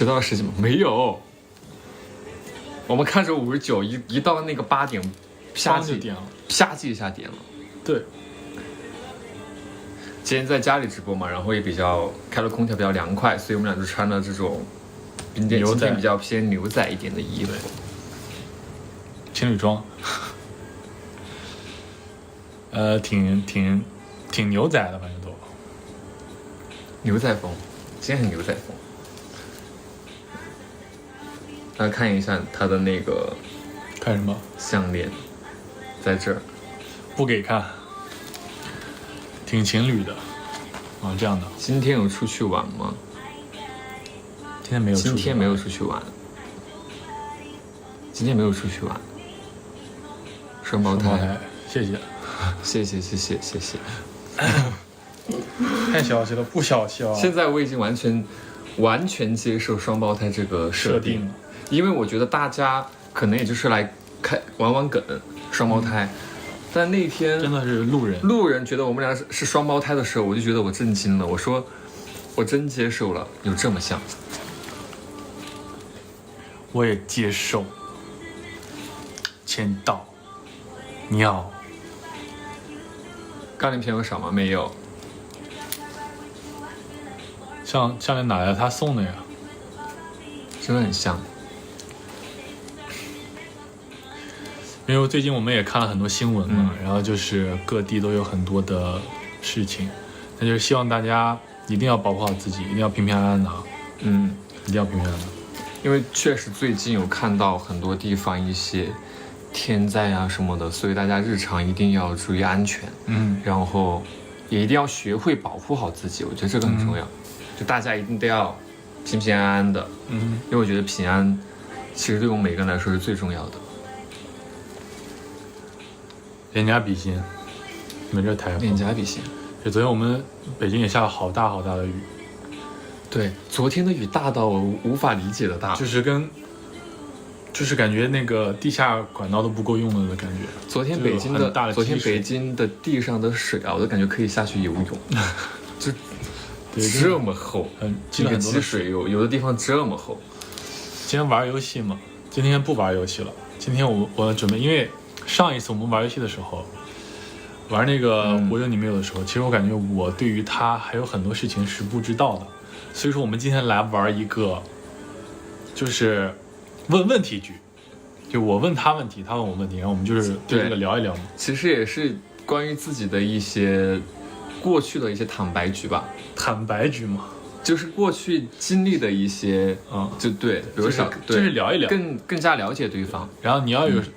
迟到10几吗？没有，我们看着59，一到那个8点，啪就点了，啪叽一下点了。对，今天在家里直播嘛，然后也比较开了空调，比较凉快，所以我们俩就穿了这种今天比较偏牛仔一点的衣服，情侣装，挺牛仔的，反正都牛仔风，今天很牛仔风。大家看一下他的那个，看什么项链，在这儿，不给看，挺情侣的啊，这样的。今天有出去玩吗？今天没有出去玩。今天没有出去玩。今天没有出去玩。双胞胎，谢谢，谢谢。太小气了，不小气了。现在我已经完全接受双胞胎这个设定了，因为我觉得大家可能也就是来玩梗双胞胎，但那天真的是路人觉得我们俩是双胞胎的时候，我就觉得我震惊了。我说我真接受了，有这么像。我也接受。签到，尿。钢链片有少吗？没有。项链哪来？他送的呀。真的很像。因为最近我们也看了很多新闻嘛，然后就是各地都有很多的事情，那就是希望大家一定要保护好自己，一定要平平安安的啊。一定要平平安安的。因为确实最近有看到很多地方一些天灾啊什么的，所以大家日常一定要注意安全。然后也一定要学会保护好自己，我觉得这个很重要。就大家一定都要平平安安的。因为我觉得平安其实对我们每个人来说是最重要的。脸颊比心，你们这台风。脸颊比心。对，昨天我们北京也下了好大好大的雨。对，昨天的雨大到我无法理解的大，就是感觉那个地下管道都不够用了的感觉。昨天北京的地上的水啊，我都感觉可以下去游泳，就这么厚，积了很多积水，有的地方这么厚。今天玩游戏嘛，今天不玩游戏了。今天我准备，因为上一次我们玩游戏的时候，玩那个我有你没有的时候，其实我感觉我对于他还有很多事情是不知道的，所以说我们今天来玩一个，就是问题局，就我问他问题，他问我问题，然后我们就是对这个聊一聊嘛。其实也是关于自己的一些过去的一些坦白局吧。坦白局嘛，就是过去经历的一些，就对，比如说就是聊一聊，更加了解对方。然后你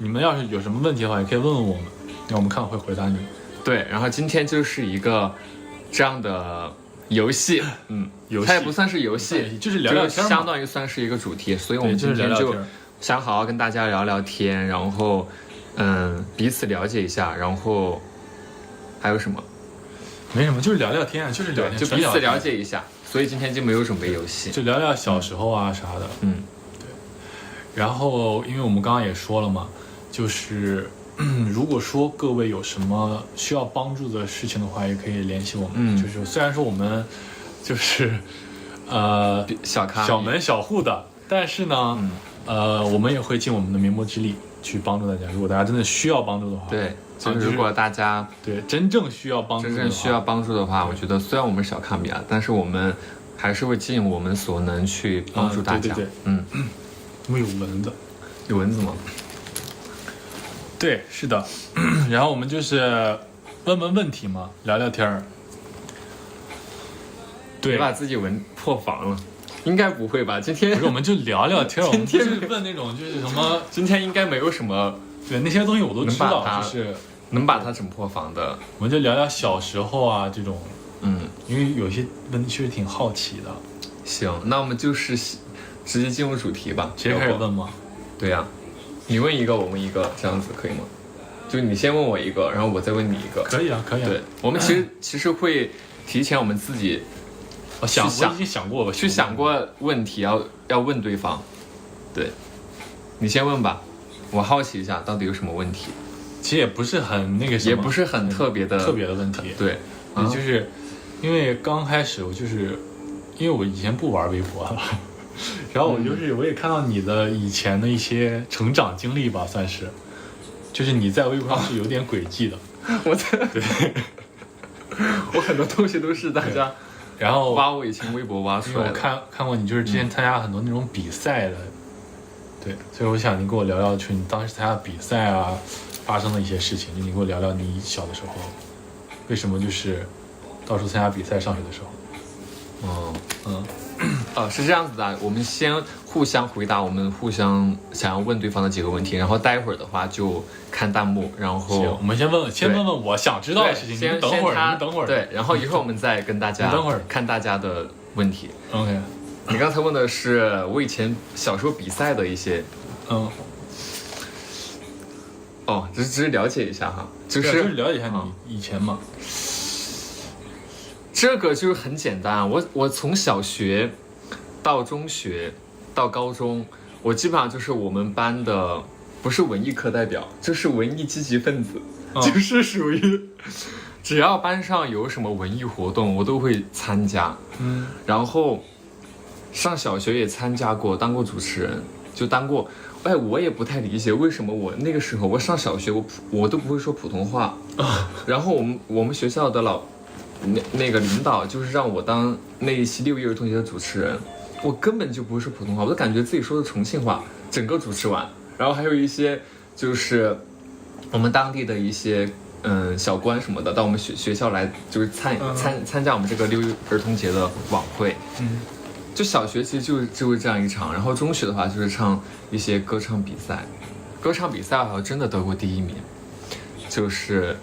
们要是有什么问题的话，也可以问问我们，那我们看会回答你。对，然后今天就是一个这样的游戏，它也不算是游戏，就是聊聊天，相当于算是一个主题，所以我们今天就想好好跟大家聊聊天，然后彼此了解一下，然后还有什么？没什么，就是聊聊天，就是聊天，就彼此了解一下。所以今天就没有准备游戏，就聊聊小时候啊啥的。对。然后因为我们刚刚也说了嘛，就是如果说各位有什么需要帮助的事情的话，也可以联系我们。就是虽然说我们就是小门小户的，但是呢，我们也会尽我们的绵薄之力去帮助大家。如果大家真的需要帮助的话，对，就是如果大家真正需要帮助的话，我觉得虽然我们是小卡米亚，但是我们还是会尽我们所能去帮助大家。对，因为有蚊子，有蚊子吗？对，是的。然后我们就是问问题嘛，聊聊天儿。对，你把自己蚊破防了。应该不会吧？今天不是，我们就聊聊天。我们就是问那种就是什么，今天应该没有什么。对，那些东西我都知道，就是能把它整破防的。我们就聊聊小时候啊这种，因为有些问题确实挺好奇的。行，那我们就是直接进入主题吧。直接开始问吗？对呀，你问一个，我问一个，这样子可以吗？就你先问我一个，然后我再问你一个。可以啊，可以啊。对，我们其实会提前我们自己。我已经想过，去想过问题要问对方，对，你先问吧，我好奇一下到底有什么问题。其实也不是很那个什么，也不是很特别的问题。对，就是因为刚开始我就是因为我以前不玩微博了，然后我也看到你的以前的一些成长经历吧，算是，就是你在微博上是有点轨迹的。对，我很多东西都是大家然后挖我以前微博挖出来的。我看过你就是之前参加很多那种比赛的，对，所以我想你跟我聊聊，就是你当时参加比赛啊发生的一些事情，就你跟我聊聊你小的时候为什么就是到处参加比赛，上学的时候。是这样子的，我们先互相回答我们互相想要问对方的几个问题，然后待会儿的话就看弹幕，然后我们先问问我想知道的事情，你们等会儿，对，然后一会儿我们再跟大家等会儿看大家的问题。 OK， 你刚才问的是我以前小时候比赛的一些只是了解一下哈，就是了解一下你以前嘛。这个就是很简单，我从小学到中学到高中，我基本上就是我们班的不是文艺课代表，就是文艺积极分子，就是属于只要班上有什么文艺活动我都会参加。然后上小学也参加过，当过主持人，就当过。我也不太理解为什么我那个时候我上小学我都不会说普通话然后我们学校的那个领导就是让我当那一期6一儿童节的主持人，我根本就不会说普通话，我都感觉自己说的重庆话，整个主持完。然后还有一些就是我们当地的一些小官什么的到我们学校来，就是参加我们这个6一儿童节的晚会。就小学其实就是这样一场，然后中学的话就是唱一些歌唱比赛，歌唱比赛好像真的得过第1名，就是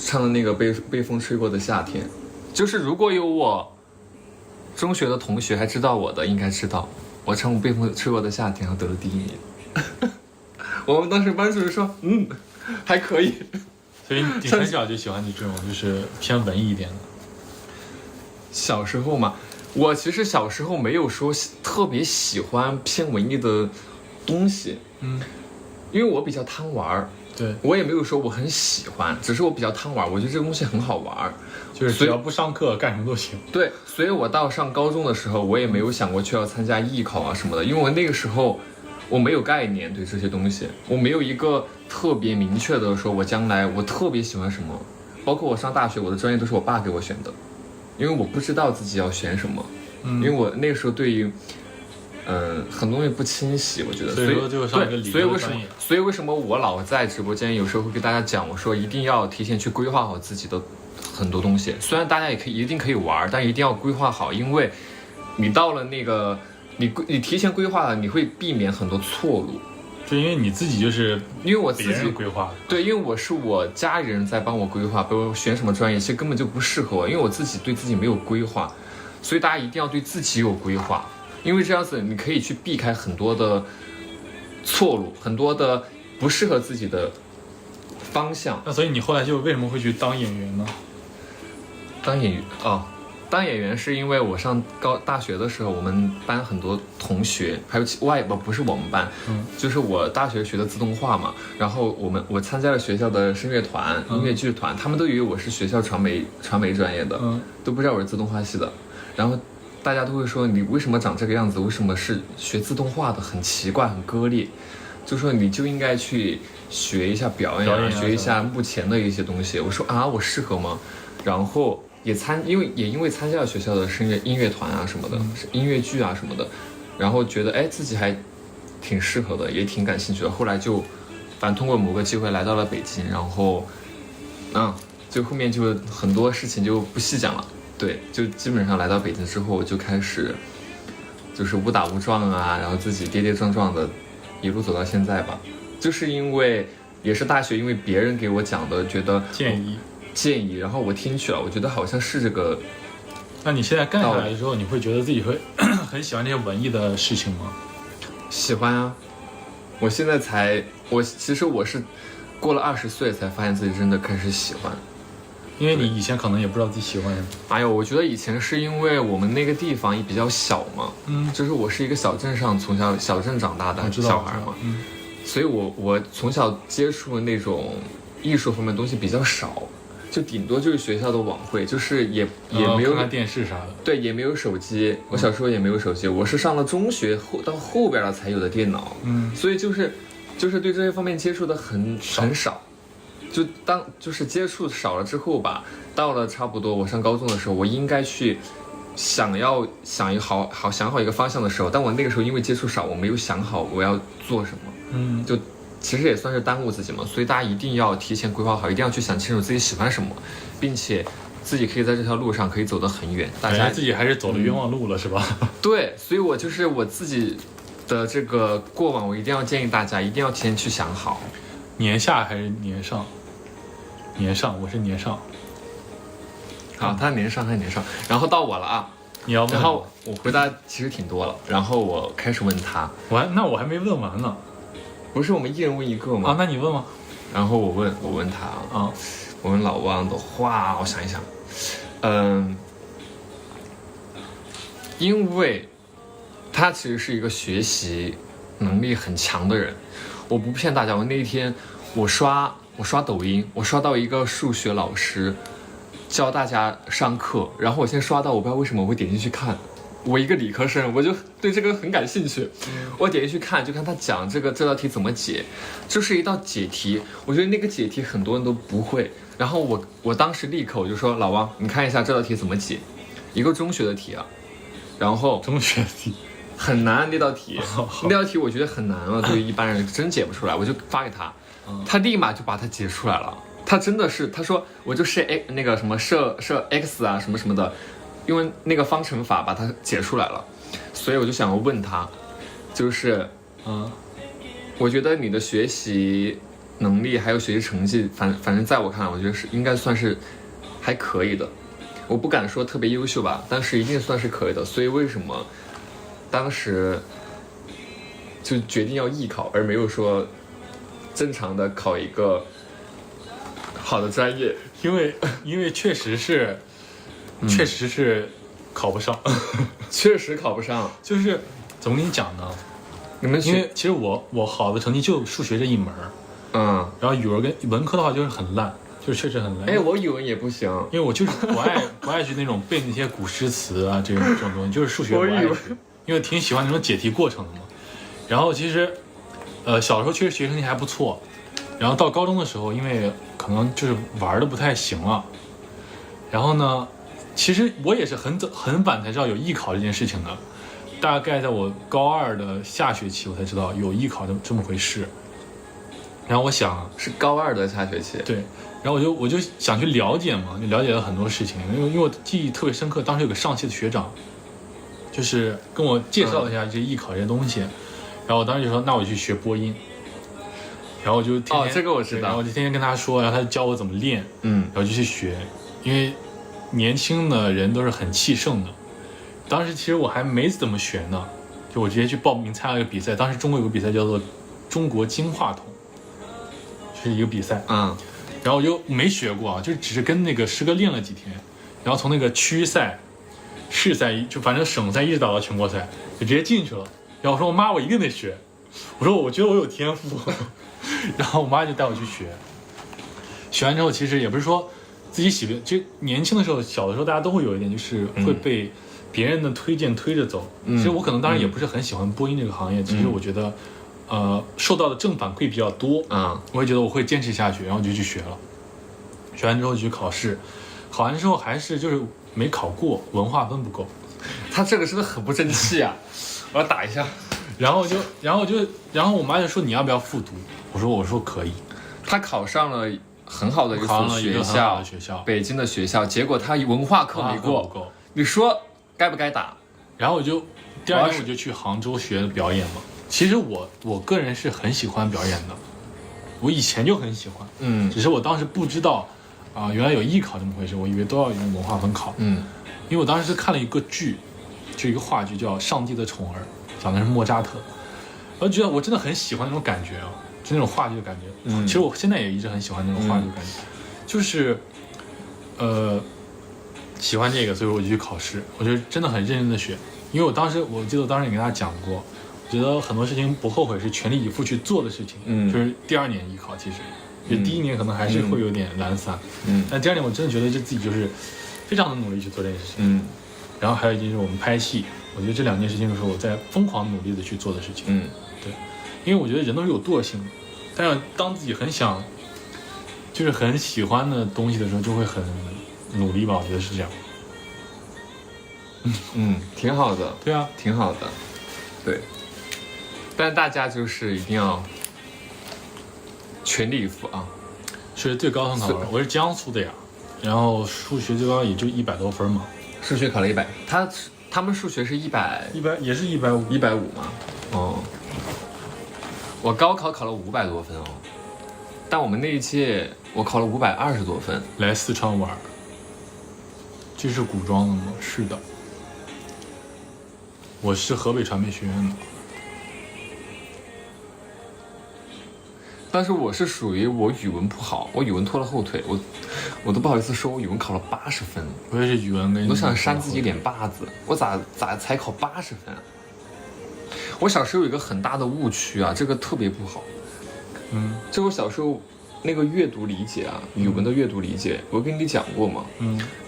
唱的那个被风吹过的夏天。就是如果有我中学的同学还知道我的，应该知道我唱过被风吹过的夏天，然后得了第1名。我们当时班主任说还可以。所以你很小就喜欢你这种就是偏文艺一点的。小时候嘛，我其实小时候没有说特别喜欢偏文艺的东西，因为我比较贪玩。对，我也没有说我很喜欢，只是我比较贪玩，我觉得这个东西很好玩，就是只要不上课干什么都行。对，所以我到上高中的时候，我也没有想过去要参加艺考啊什么的，因为我那个时候我没有概念对这些东西，我没有一个特别明确的说我将来我特别喜欢什么，包括我上大学我的专业都是我爸给我选的，因为我不知道自己要选什么，因为我那个时候对于很多东西不清晰，我觉得，所以为什么我老在直播间有时候会跟大家讲，我说一定要提前去规划好自己的很多东西。虽然大家也一定可以玩，但一定要规划好，因为你到了那个你提前规划了，你会避免很多错路。就因为你自己就是因为我自己规划的，对，因为我是我家里人在帮我规划，比如选什么专业，其实根本就不适合我，因为我自己对自己没有规划，所以大家一定要对自己有规划。因为这样子你可以去避开很多的错路，很多的不适合自己的方向。那所以你后来就为什么会去当演员呢？当演员是因为我上大学的时候，我们班很多同学，还有不是我们班，就是我大学学的自动化嘛，然后我参加了学校的声乐团、音乐剧团，他们都以为我是学校传媒专业的，都不知道我是自动化系的，然后大家都会说你为什么长这个样子，为什么是学自动化的，很奇怪很割裂，就说你就应该去学一下表演学一下目前的一些东西。我说我适合吗？然后因为参加了学校的音乐团啊什么的，音乐剧啊什么的，然后觉得自己还挺适合的，也挺感兴趣的。后来就反正通过某个机会来到了北京，然后就后面就很多事情就不细讲了。对，就基本上来到北京之后就开始就是误打误撞啊，然后自己跌跌撞撞的一路走到现在吧。就是因为也是大学因为别人给我讲的，觉得建议，然后我听取了，我觉得好像是这个。那你现在干下来的时候，你会觉得自己会很喜欢这些文艺的事情吗？喜欢啊，我现在其实我是过了20岁才发现自己真的开始喜欢。因为你以前可能也不知道自己喜欢什么。我觉得以前是因为我们那个地方也比较小嘛，就是我是一个小镇上从小镇长大的小孩嘛，所以我从小接触的那种艺术方面的东西比较少，就顶多就是学校的晚会，就是也没有看电视啥的。对，也没有手机。我小时候也没有手机，我是上了中学到后边了才有的电脑。所以就是对这些方面接触的很少。就是接触少了之后吧，到了差不多我上高中的时候，我应该去想好一个方向的时候，但我那个时候因为接触少，我没有想好我要做什么。就其实也算是耽误自己嘛。所以大家一定要提前规划好，一定要去想清楚自己喜欢什么，并且自己可以在这条路上可以走得很远。大家自己还是走了冤枉路了，是吧？对，所以我自己的这个过往，我一定要建议大家一定要提前去想好。年下还是年上？年上，我是年上。好，他年上，然后到我了啊。你要问？然后我回答其实挺多了，然后我开始问他。那我还没问完呢。不是我们一人问一个吗？那你问吗？然后我问他啊，我问老汪的话，我想一想，因为他其实是一个学习能力很强的人，我不骗大家，我那一天我刷抖音，我刷到一个数学老师教大家上课，然后我先刷到，我不知道为什么我会点进去看。我一个理科生，我就对这个很感兴趣。我点进去看，就看他讲这道题怎么解，就是一道解题。我觉得那个解题很多人都不会。然后我当时立刻我就说，老王，你看一下这道题怎么解，一个中学的题啊。然后中学题很难，那道题我觉得很难了，对于一般人真解不出来。我就发给他，他立马就把它解出来了。他真的是，他说我就设那个什么设 x 啊什么什么的。用那个方程法把它解出来了，所以我就想要问他，就是我觉得你的学习能力还有学习成绩，反正在我看来，我觉得是应该算是还可以的。我不敢说特别优秀吧，但是一定算是可以的。所以为什么当时就决定要艺考，而没有说正常的考一个好的专业？因为确实是考不上，确实考不上。就是怎么跟你讲呢？因为其实我好的成绩就数学这一门，然后语文跟文科的话就是很烂，就是确实很烂。我语文也不行，因为我就是不爱去那种背那些古诗词啊这种东西，就是数学不爱学，因为挺喜欢那种解题过程的嘛。然后其实小时候确实学习成绩还不错，然后到高中的时候，因为可能就是玩的不太行了，然后呢。其实我也是很晚才知道有艺考这件事情的，大概在我高2的下学期我才知道有艺考这么回事。然后我想是高2的下学期，对，然后我就想去了解嘛，就了解了很多事情，因为我记忆特别深刻，当时有个上汽的学长，就是跟我介绍了一下这些艺考这些东西，然后我当时就说那我去学播音，然后我就天天这个我知道，然后我就天天跟他说，然后他就教我怎么练，然后就去学，因为。年轻的人都是很气盛的，当时其实我还没怎么学呢，就我直接去报名参加一个比赛。当时中国有个比赛叫做中国金话筒，是一个比赛，然后我就没学过啊，就只是跟那个师哥练了几天，然后从那个区赛、市赛，就反正省赛一直打到全国赛，就直接进去了。然后我说我妈，我一定得学，我说我觉得我有天赋，然后我妈就带我去学。学完之后，其实也不是说。自己喜欢，就年轻的时候，小的时候大家都会有一点，就是会被别人的推荐推着走。其实我可能当然也不是很喜欢播音这个行业，其实我觉得，受到的正反馈比较多我会觉得我会坚持下去，然后就去学了。学完之后就去考试，考完之后还是就是没考过，文化分不够。他这个真的很不争气啊！我要打一下。然后我妈就说你要不要复读？我说可以。他考上了。很好的一所学校，北京的学校，结果他文化课没过，你说该不该打？然后第二年我就去杭州学表演嘛。其实我个人是很喜欢表演的，我以前就很喜欢，只是我当时不知道原来有艺考这么回事，我以为都要用文化分考，因为我当时是看了一个剧，就一个话剧叫《上帝的宠儿》，讲的是莫扎特，我觉得我真的很喜欢那种感觉啊。就那种话剧的感觉，其实我现在也一直很喜欢那种话剧的感觉，就是喜欢这个，所以我就去考试，我就真的很认真的学，因为我记得我当时也跟大家讲过，我觉得很多事情不后悔是全力以赴去做的事情，就是第2年艺考其实，就第一年可能还是会有点懒散，但第二年我真的觉得就自己就是非常的努力去做这件事情，然后还有一件就是我们拍戏，我觉得这2件事情就是我在疯狂努力的去做的事情，对，因为我觉得人都是有惰性的，但是当自己很想，就是很喜欢的东西的时候，就会很努力吧，我觉得是这样。挺好的，对啊，挺好的，对。但大家就是一定要全力以赴啊！数学最高很考，我是江苏的呀，然后数学最高也就100多分嘛。数学考了100，他们数学是100，也是150吗？哦，我高考考了500多分哦，但我们那一届我考了520多分。来四川玩，这是古装的吗？是的，我是河北传媒学院的。但是我是属于我语文不好，我语文拖了后腿，我都不好意思说我语文考了80分。我也是语文跟我都想扇自己脸巴子，我咋才考80分啊？我小时候有一个很大的误区啊，这个特别不好。就我小时候那个阅读理解啊，语文的阅读理解，我跟你讲过吗？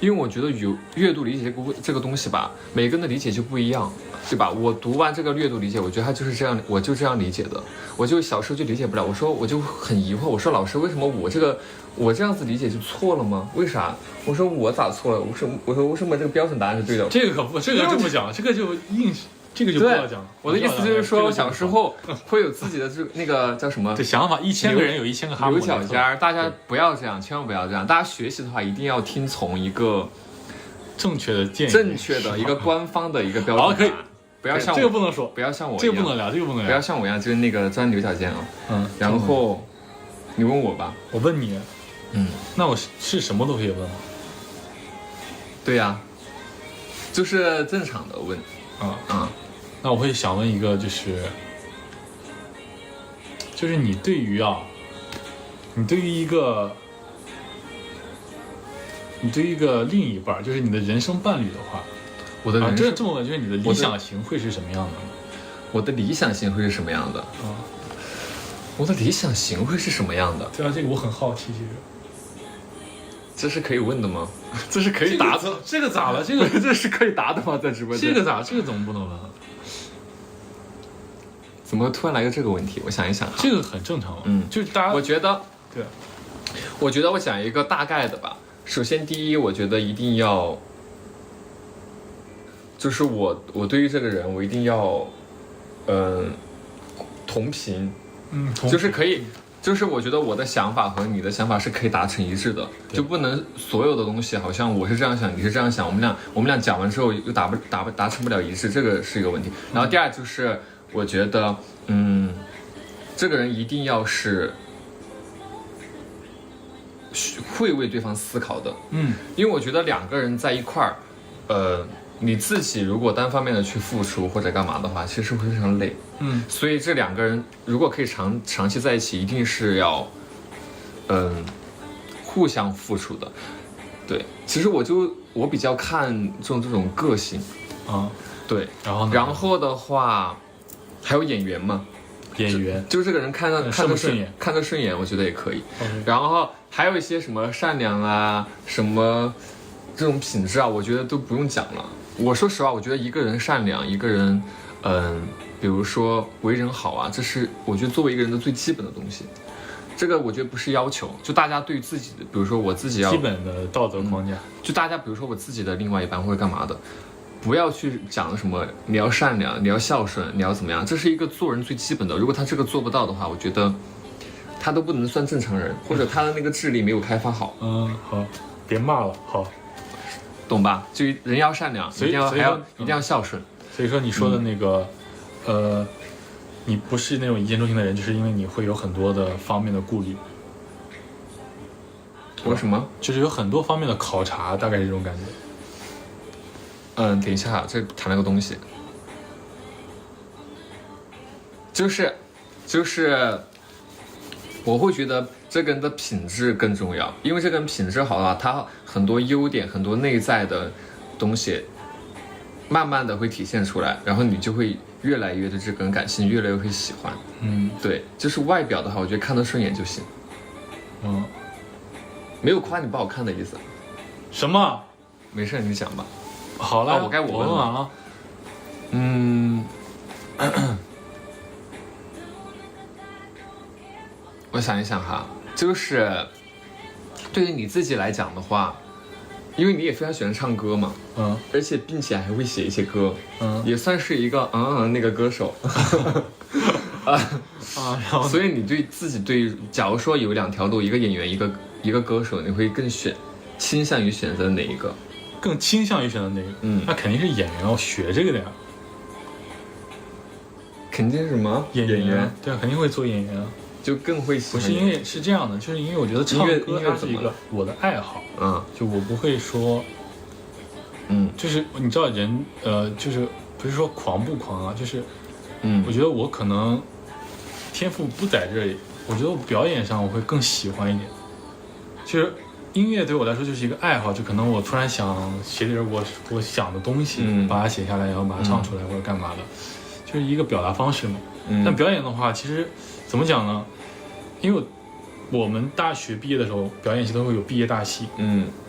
因为我觉得阅读理解这个东西吧，每个人的理解就不一样，对吧？我读完这个阅读理解，我觉得它就是这样，我就这样理解的。我就小时候就理解不了，我就很疑惑，我说老师，为什么我这样子理解就错了吗？为啥？我说我咋错了？我说为什么这个标准答案是对的？这个就不讲，这个就硬。这个就不要讲了。我的意思就是说，我小时候会有自己的那个叫什么？这想法，1000个人有1000个哈姆牛角尖儿，大家不要这样，千万不要这样。大家学习的话，一定要听从一个正确的建议，正确的一个官方的一个标准。好，可以，不要像这个不能说，不要像我一样，这个不能聊，不要像我一样，就是那个钻牛角尖啊。然后你问我吧，我问你，那我是什么都可以问吗？对呀，就是正常的问。那我会想问一个，就是你对于一个另一半，就是你的人生伴侣的话，我的人生这么问，就是你的理想型会是什么样的呢？我的理想型会是什么样的？我的理想型会是什么样的？对啊，这个我很好奇，其实。这是可以问的吗？这是可以答的？这个咋了？这是可以答的吗？在直播间？这个怎么不能问？怎么突然来个这个问题？我想一想，这个很正常。就是大家，我觉得，对，我觉得我讲一个大概的吧。首先，第一，我觉得一定要，就是我对于这个人，我一定要，同频，就是可以。就是我觉得我的想法和你的想法是可以达成一致的，就不能所有的东西好像我是这样想，你是这样想，我们俩讲完之后又达成不了一致，这个是一个问题。然后第二就是我觉得，这个人一定要是会为对方思考的，因为我觉得2个人在一块儿，你自己如果单方面的去付出或者干嘛的话，其实会非常累。所以这2个人如果可以长期在一起，一定是要，互相付出的。对，其实我比较看重这种个性对，然后的话，还有演员嘛，就这个人看着顺眼，我觉得也可以。然后还有一些什么善良啊，什么这种品质啊，我觉得都不用讲了。我说实话，我觉得一个人善良，一个人，比如说为人好啊，这是我觉得作为一个人的最基本的东西。这个我觉得不是要求，就大家对自己的，比如说我自己要基本的道德框架，就大家比如说我自己的另外一半或者干嘛的，不要去讲什么你要善良，你要孝顺，你要怎么样，这是一个做人最基本的。如果他这个做不到的话，我觉得他都不能算正常人，或者他的那个智力没有开发好。好，别骂了，好。懂吧？就人要善良，一定要孝顺。所以说你说的那个，你不是那种一见钟情的人，就是因为你会有很多的方面的顾虑。我什么？就是有很多方面的考察，大概是这种感觉。等一下，这谈了个东西，就是我会觉得这个人的品质更重要，因为这个人品质好了，他很多优点、很多内在的东西，慢慢的会体现出来，然后你就会越来越对这个人感兴趣，越来越会喜欢。对，就是外表的话，我觉得看得顺眼就行。没有夸你不好看的意思。什么？没事，你讲吧。好了，我该我问了啊。我想一想哈，就是对于你自己来讲的话，因为你也非常喜欢唱歌嘛，而且并且还会写一些歌，也算是一个那个歌手，所以你对自己假如说有2条路，一个演员，一个歌手，你会更倾向于选择哪一个？更倾向于选择哪个？那肯定是演员，要学这个的呀。肯定是什么？演员？对啊，肯定会做演员啊。就更会喜欢。不是因为是这样的，就是因为我觉得唱歌它是一个我的爱好，就我不会说，就是你知道人，就是不是说狂不狂啊，就是，我觉得我可能天赋不在这里，我觉得我表演上我会更喜欢一点，就是音乐对我来说就是一个爱好，就可能我突然想写点我想的东西，把它写下来，然后把它唱出来或者干嘛的，就是一个表达方式嘛。但表演的话，其实怎么讲呢？因为我们大学毕业的时候，表演系都会有毕业大戏，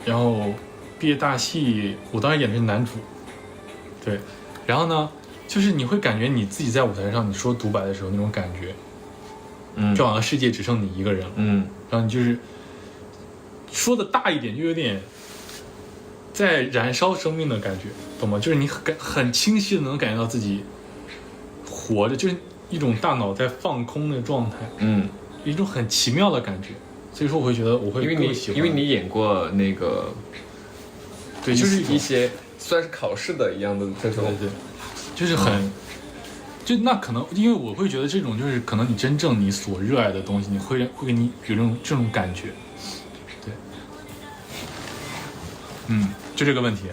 然后毕业大戏，我当时演的是男主，对，然后呢，就是你会感觉你自己在舞台上你说独白的时候那种感觉，就好像世界只剩你一个人了，然后你就是说的大一点，就有点在燃烧生命的感觉，懂吗？就是你很清晰的能感觉到自己活着，就是一种大脑在放空的状态，一种很奇妙的感觉，所以说我会觉得我会更喜欢，因为你演过那个，对，就是一些算是考试的一样的这种，对，就是很，就那可能因为我会觉得这种就是可能你真正你所热爱的东西，你会给你有这种感觉，对，就这个问题。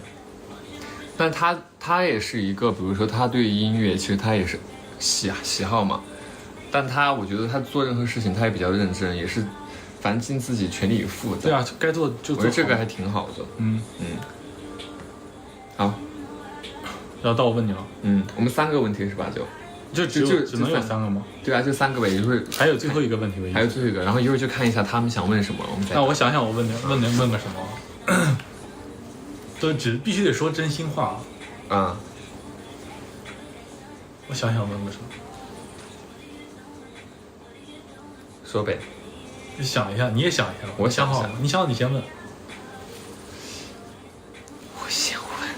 但他也是一个，比如说他对音乐，其实他也是喜好嘛。但我觉得他做任何事情，他也比较认真，也是反正尽自己全力以赴的。对啊，该做就做。我觉得这个还挺好的。好，然后到我问你了。我们3个问题是吧？就只能有3个吗？对啊，就3个呗，也就是还有最后一个问题。还有最后一个，然后一会儿就看一下他们想问什么，我们再。那我想想，我问个什么？都必须得说真心话啊。我想想问个什么？说呗。你想一下，你也想一下。我想好了，你想好你先问。我先问。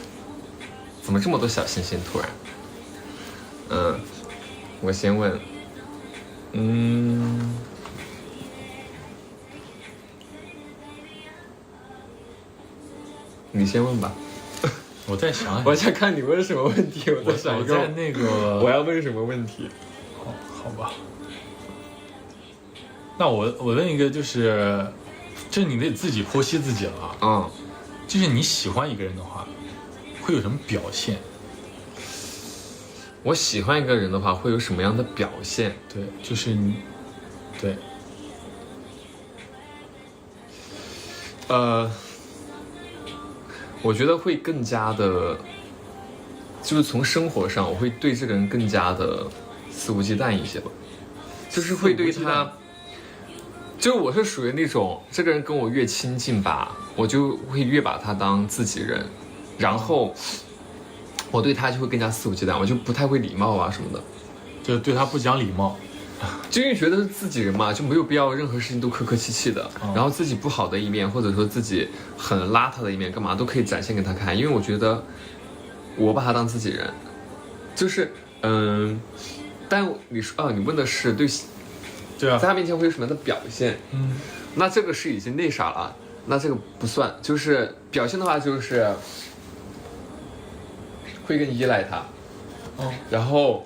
怎么这么多小心心？突然。我先问。你先问吧。我再想想。我想看你问什么问题，我在想一个。我在那个。我要问什么问题？好吧。那我问一个，就是你得自己剖析自己了啊。就是你喜欢一个人的话，会有什么表现？我喜欢一个人的话，会有什么样的表现？对，就是你，对。我觉得会更加的，就是从生活上，我会对这个人更加的肆无忌惮一些吧，就是会对他。就我是属于那种，这个人跟我越亲近吧，我就会越把他当自己人，然后我对他就会更加肆无忌惮，我就不太会礼貌啊什么的，就对他不讲礼貌，就因为觉得是自己人嘛，就没有必要任何事情都客客气气的，然后自己不好的一面，或者说自己很邋遢的一面，干嘛都可以展现给他看，因为我觉得我把他当自己人，就是但你说你问的是对啊，在他面前会有什么样的表现？那这个是已经那啥了，那这个不算。就是表现的话，就是会更依赖他。然后，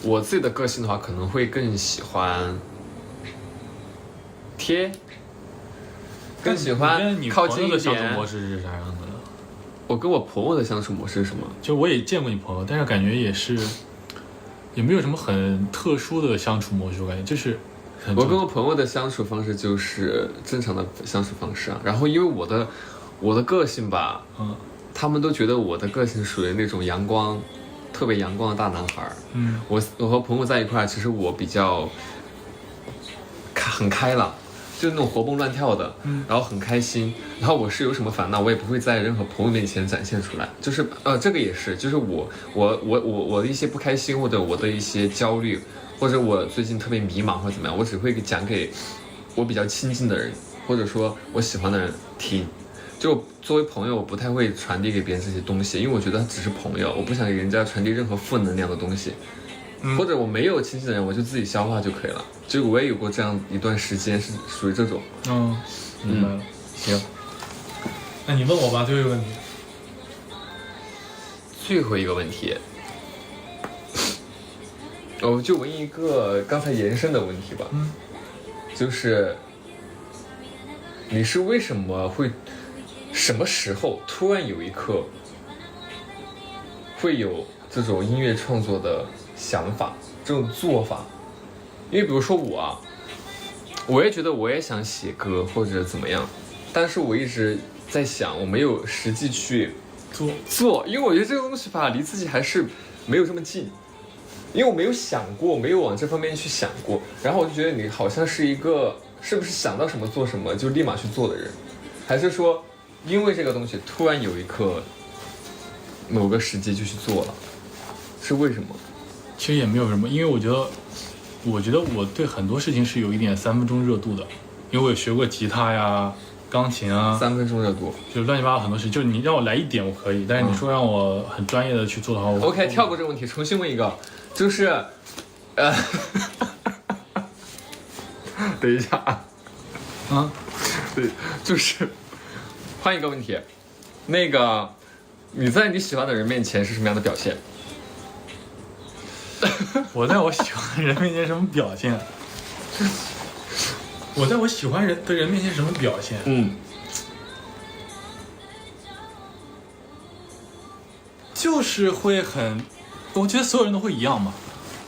我自己的个性的话，可能会更喜欢贴，更喜欢靠近一点。你的相处模式是啥样的？我跟我朋友的相处模式是什么？就我也见过你朋友，但是感觉也没有什么很特殊的相处模式，我感觉就是我跟我朋友的相处方式就是正常的相处方式啊。然后因为我的个性吧，他们都觉得我的个性属于那种特别阳光的大男孩。我和朋友在一块，其实我比较很开朗，就那种活蹦乱跳的，然后很开心，然后我是有什么烦恼，我也不会在任何朋友面前展现出来，就是这个也是，就是我的一些不开心或者我的一些焦虑，或者我最近特别迷茫或者怎么样，我只会讲给我比较亲近的人，或者说我喜欢的人听。就作为朋友，我不太会传递给别人这些东西，因为我觉得他只是朋友，我不想给人家传递任何负能量的东西。或者我没有亲近的人，我就自己消化就可以了。就我也有过这样一段时间，是属于这种。明白了。行，那你问我吧，最后一个问题。最后一个问题，我就问一个刚才延伸的问题吧。就是你是为什么会，什么时候突然有一刻会有这种音乐创作的想法，这种做法？因为比如说我也觉得我也想写歌或者怎么样，但是我一直在想，我没有实际去做，因为我觉得这个东西吧，离自己还是没有这么近，因为我没有想过，没有往这方面去想过。然后我就觉得你好像是一个，是不是想到什么做什么就立马去做的人，还是说因为这个东西突然有一刻某个时机就去做了，是为什么？其实也没有什么，因为我觉得我对很多事情是有一点3分钟热度的，因为我有学过吉他呀、钢琴啊。3分钟热度，就乱七八糟很多事情，就是你让我来一点我可以，但是你说让我很专业的去做的话，OK， 跳过这个问题，重新问一个，就是等一下啊，对，就是换一个问题，那个你在你喜欢的人面前是什么样的表现？我在我喜欢的人面前什么表现？我在我喜欢的人面前什么表现？就是会很，我觉得所有人都会一样嘛。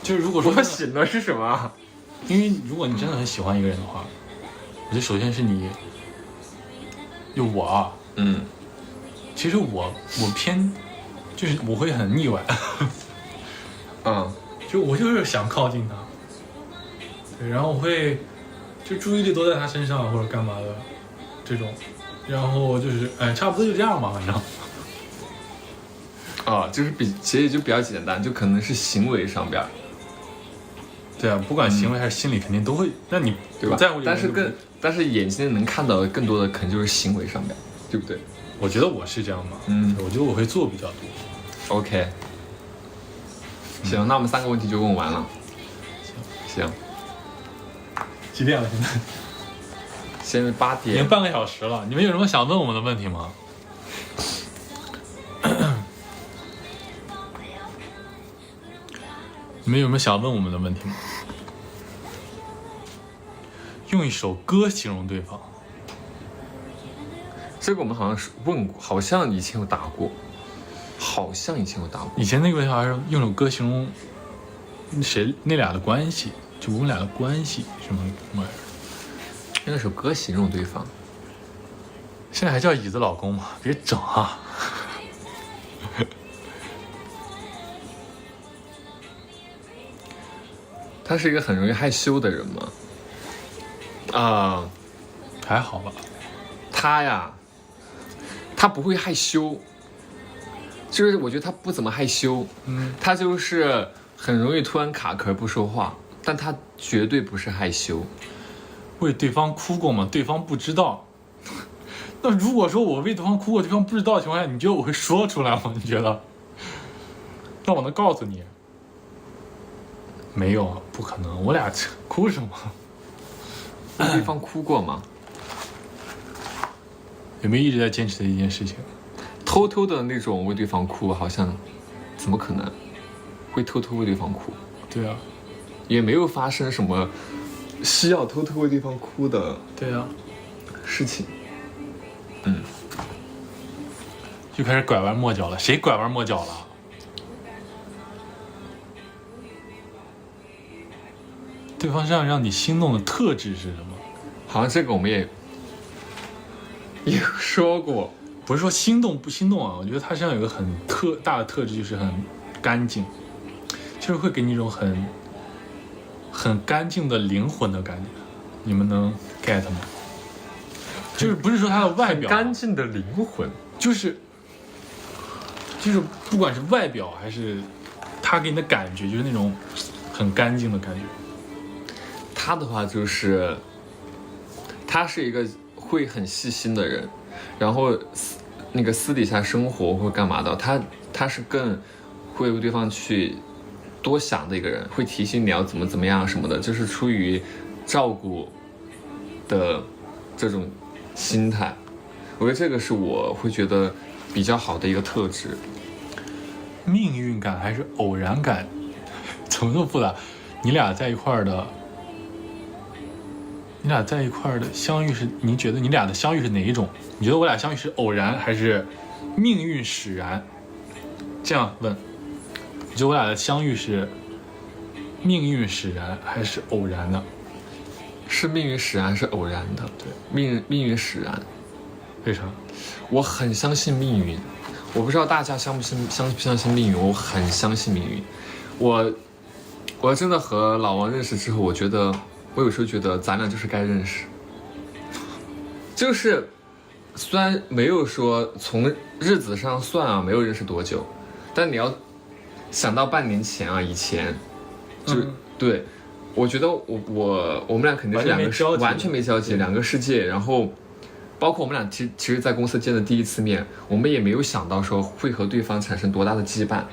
就是如果说我喜欢的是什么？因为如果你真的很喜欢一个人的话，我觉得首先是你，就我，其实我偏，就是我会很腻歪，就我就是想靠近他，对，然后我会就注意力都在他身上或者干嘛的这种，然后就是差不多就这样吧，反正。就是其实就比较简单，就可能是行为上边。对啊，不管行为还是心理，肯定都会。那你对吧？在乎但是眼睛能看到的更多的可能就是行为上面，对不对？我觉得我是这样嘛，我觉得我会做比较多。OK，行，那我们3个问题就问完了。行，几点了？现在？现在8点，已经半个小时了。你们有什么想问我们的问题吗？你们有什么想问我们的问题吗？用一首歌形容对方，这个我们好像是问过，好像以前有答过，以前那个问题好像是用首歌形容那俩的关系，就我们俩的关系什么玩意儿？用一首歌形容对方，现在还叫椅子老公吗？别整啊！他是一个很容易害羞的人吗？还好吧。他呀，他不会害羞，就是我觉得他不怎么害羞，他就是很容易突然卡壳不说话，但他绝对不是害羞。为对方哭过吗？对方不知道。那如果说我为对方哭过，对方不知道的情况下，你觉得我会说出来吗？你觉得？那我能告诉你，没有啊，不可能。我俩哭什么？为对方哭过吗？有没有一直在坚持的一件事情？偷偷的那种为对方哭，好像怎么可能会偷偷为对方哭？对啊，也没有发生什么需要偷偷为对方哭的对啊事情。就开始拐弯抹角了。谁拐弯抹角了？对方身上让你心动的特质是什么？好像这个我们也说过，不是说心动不心动啊，我觉得他身上有个很大的特质，就是很干净，就是会给你一种很干净的灵魂的感觉。你们能 get 吗？就是不是说他的外表干净的灵魂，就是不管是外表还是他给你的感觉，就是那种很干净的感觉。他的话就是他是一个会很细心的人，然后那个私底下生活或干嘛的，他是更会为对方去多想的一个人，会提醒你要怎么样什么的，就是出于照顾的这种心态。我觉得这个是我会觉得比较好的一个特质。命运感还是偶然感？怎么那么复杂？你俩在一块儿的相遇是，你觉得你俩的相遇是哪一种？你觉得我俩相遇是偶然还是命运使然？这样问，你觉得我俩的相遇是命运使然还是偶然的？是命运使然，是偶然的。对，命运使然。为啥？我很相信命运。我不知道大家相不相信命运，我很相信命运。我真的和老王认识之后，我有时候觉得咱俩就是该认识。就是虽然没有说从日子上算啊，没有认识多久，但你要想到半年前啊，以前就、对，我觉得我们俩肯定是完全没交集，两个世界。然后包括我们俩其实在公司见的第一次面，我们也没有想到说会和对方产生多大的羁绊，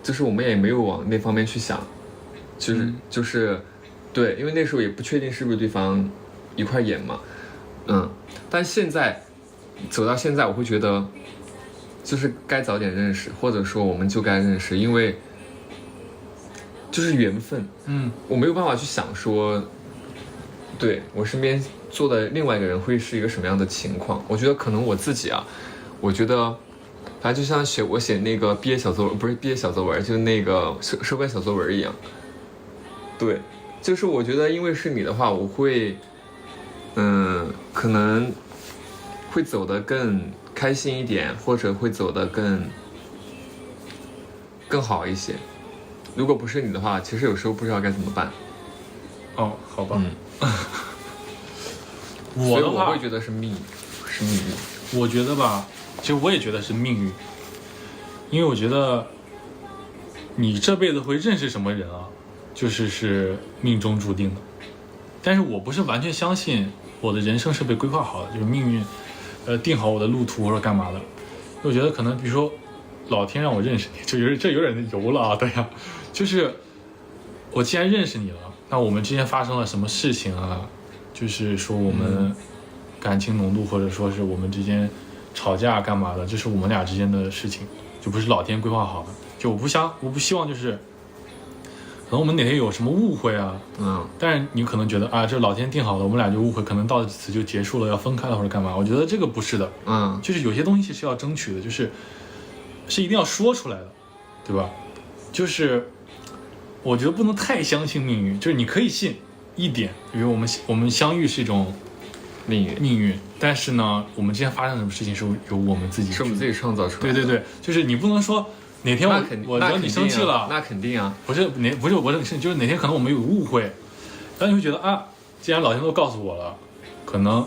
就是我们也没有往那方面去想，就是对，因为那时候也不确定是不是对方一块演嘛，但现在走到现在，我会觉得就是该早点认识，或者说我们就该认识，因为就是缘分。我没有办法去想说，对我身边坐的另外一个人会是一个什么样的情况。我觉得可能我自己啊，我觉得反正就像我写那个毕业小作文，不是毕业小作文，就是那个收官小作文一样。对，就是我觉得因为是你的话，我会可能会走得更开心一点，或者会走得更好一些。如果不是你的话，其实有时候不知道该怎么办。哦，好吧。所以我会觉得是命运。我觉得吧，其实我也觉得是命运，因为我觉得你这辈子会认识什么人啊，是命中注定的。但是我不是完全相信我的人生是被规划好的，就是命运定好我的路途或者干嘛的。我觉得可能比如说老天让我认识你，这有点油了啊，对呀，就是我既然认识你了，那我们之间发生了什么事情啊，就是说我们感情浓度，或者说是我们之间吵架干嘛的，这是我们俩之间的事情，就不是老天规划好的。就我不希望就是可能我们哪天有什么误会啊，但是你可能觉得啊，这老天定好的，我们俩就误会，可能到此就结束了，要分开了或者干嘛。我觉得这个不是的，就是有些东西是要争取的，是一定要说出来的，对吧？就是我觉得不能太相信命运，就是你可以信一点，比如我们相遇是一种命运，但是呢，我们之间发生什么事情是由我们自己创造出来的。对，就是你不能说哪天我惹你生气了，那肯定啊，不是我惹你生气，就是哪天可能我们有误会，然后你会觉得啊，既然老天都告诉我了，可能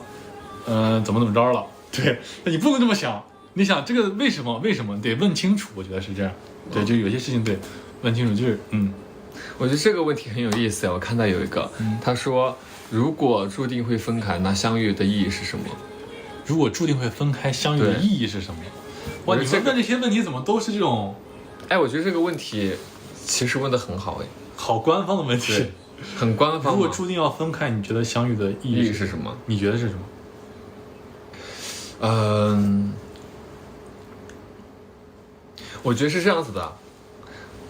怎么着了，对，那你不能这么想，你想这个为什么得问清楚，我觉得是这样，对，就有些事情得问清楚，就是我觉得这个问题很有意思。我看到有一个，他说如果注定会分开，那相遇的意义是什么？如果注定会分开，相遇的意义是什么？哇，你们问这些问题怎么都是这种？哎，我觉得这个问题其实问得很好，哎，好官方的问题，很官方。如果注定要分开，你觉得相遇的意义是什么？你觉得是什么？我觉得是这样子的，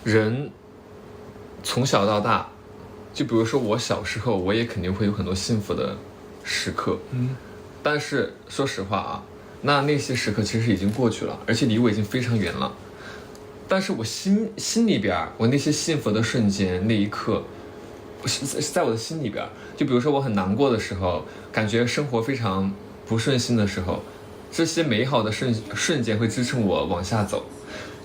人从小到大，就比如说我小时候，我也肯定会有很多幸福的时刻，但是说实话啊，那些时刻其实已经过去了，而且离我已经非常远了。但是我心里边，我那些幸福的瞬间，那一刻，在我的心里边，就比如说我很难过的时候，感觉生活非常不顺心的时候，这些美好的瞬间会支撑我往下走。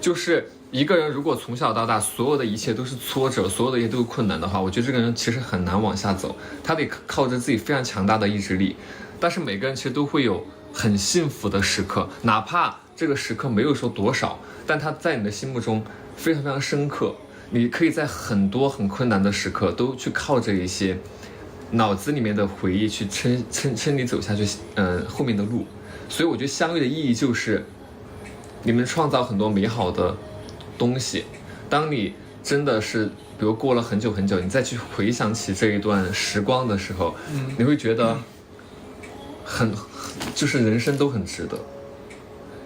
就是一个人如果从小到大所有的一切都是挫折，所有的一切都是困难的话，我觉得这个人其实很难往下走，他得靠着自己非常强大的意志力。但是每个人其实都会有很幸福的时刻，哪怕这个时刻没有说多少，但他在你的心目中非常非常深刻。你可以在很多很困难的时刻都去靠着一些脑子里面的回忆去撑你走下去后面的路。所以我觉得相遇的意义就是你们创造很多美好的东西。当你真的是比如过了很久很久，你再去回想起这一段时光的时候，你会觉得就是人生都很值得。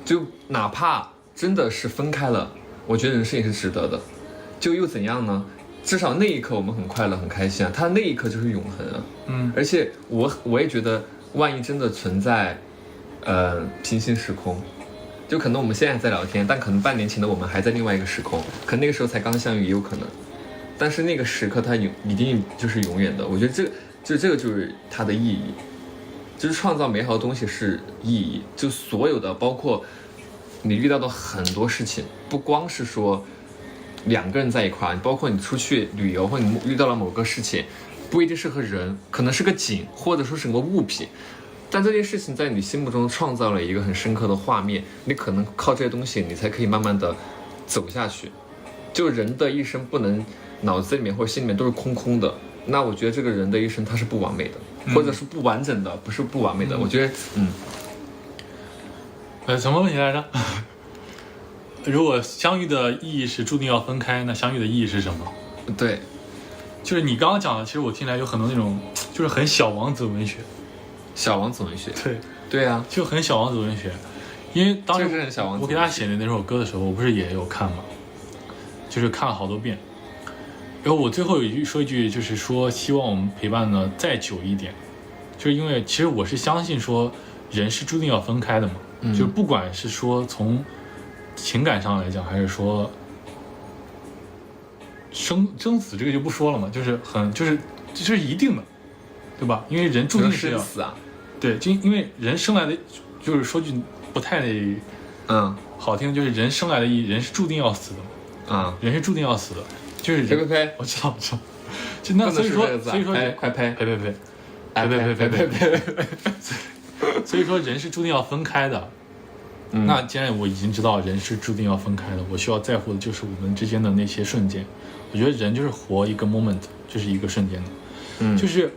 就哪怕真的是分开了，我觉得人生也是值得的。就又怎样呢？至少那一刻我们很快乐很开心啊，它那一刻就是永恒啊。而且我也觉得，万一真的存在平行时空，就可能我们现在在聊天，但可能半年前的我们还在另外一个时空，可能那个时候才刚相遇也有可能。但是那个时刻它一定就是永远的。我觉得这个就是它的意义，就是创造美好的东西是意义。就所有的，包括你遇到的很多事情，不光是说两个人在一块，包括你出去旅游，或者你遇到了某个事情，不一定是个人，可能是个景，或者说是个物品，但这件事情在你心目中创造了一个很深刻的画面，你可能靠这些东西，你才可以慢慢的走下去。就人的一生不能脑子里面或者心里面都是空空的，那我觉得这个人的一生他是不完美的，或者是不完整的，不是不完美的。我觉得什么问题来着？如果相遇的意义是注定要分开，那相遇的意义是什么？对，就是你刚刚讲的，其实我听起来有很多那种就是很小王子文学。小王子文学，对啊，就很小王子文学。因为当时我给他写的那首歌的时候，我不是也有看吗？就是看了好多遍。然后我最后说一句，就是说希望我们陪伴的再久一点，就是因为其实我是相信说人是注定要分开的嘛，就不管是说从情感上来讲，还是说生死这个就不说了嘛，就是就是一定的，对吧？因为人注定是要死啊。对，就因为人生来的，就是说句不太好听，就是人生来的人是注定要死的，人是注定要死的，就是呸，我知道，就那所以说快呸，所以说人是注定要分开的。那既然我已经知道人是注定要分开的，我需要在乎的就是我们之间的那些瞬间。我觉得人就是活一个 moment， 就是一个瞬间的。就是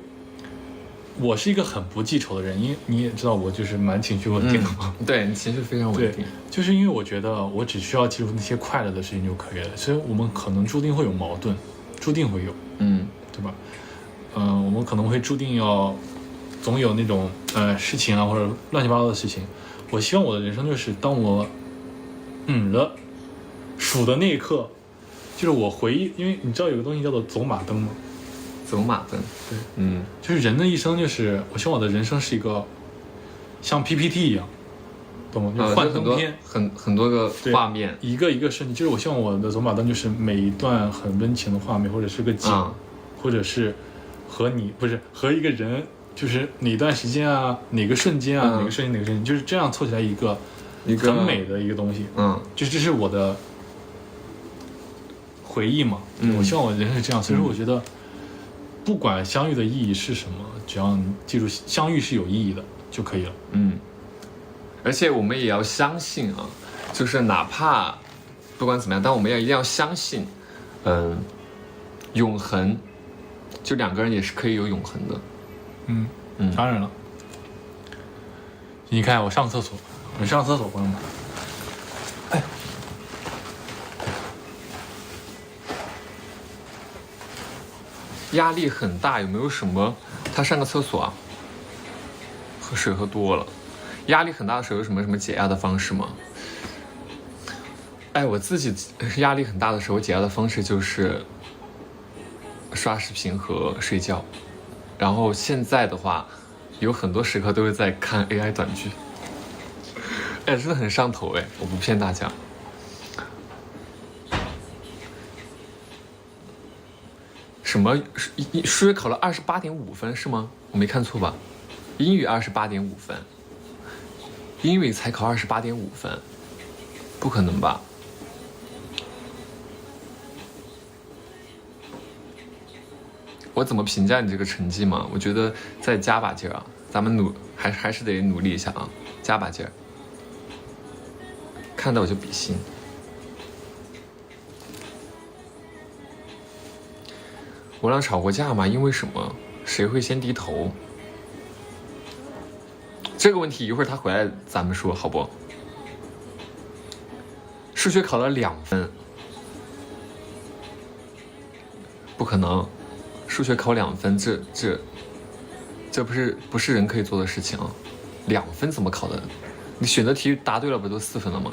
我是一个很不记仇的人，因为你也知道我就是蛮情绪稳定的嘛。对，你情绪非常稳定。就是因为我觉得我只需要记住那些快乐的事情就可以了。所以我们可能注定会有矛盾，注定会有，对吧？我们可能会注定要总有那种事情啊，或者乱七八糟的事情。我希望我的人生就是当我数的那一刻，就是我回忆，因为你知道有个东西叫做走马灯吗？走马灯，对，就是人的一生，就是我希望我的人生是一个像 PPT 一样，懂吗？就幻灯片，很多个画面，一个一个瞬间。就是我希望我的走马灯就是每一段很温情的画面，或者是个景，或者是和一个人。就是哪段时间啊，哪个瞬间啊，哪个瞬间，就是这样凑起来一个很美的一个东西。就这是我的回忆嘛。我希望我的人生是这样，所以说我觉得，不管相遇的意义是什么，只要你记住相遇是有意义的就可以了。而且我们也要相信啊，就是哪怕不管怎么样，但我们一定要相信，永恒，就两个人也是可以有永恒的。当然了。你看我上厕所，朋友们。压力很大，有没有什么？他上个厕所啊，喝水喝多了。压力很大的时候有什么解压的方式吗？我自己压力很大的时候解压的方式就是刷视频和睡觉。然后现在的话，有很多时刻都是在看 AI 短剧，真的很上头我不骗大家。什么数学考了28.5分是吗？我没看错吧？英语28.5分，英语才考28.5分，不可能吧？我怎么评价你这个成绩嘛？我觉得再加把劲儿啊，咱们还是得努力一下啊，加把劲儿。看到我就比心。我俩吵过架吗？因为什么？谁会先低头？这个问题一会儿他回来咱们说好不？数学考了2分，不可能，数学考2分，这不是人可以做的事情啊！2分怎么考的？你选择题答对了，不都4分了吗？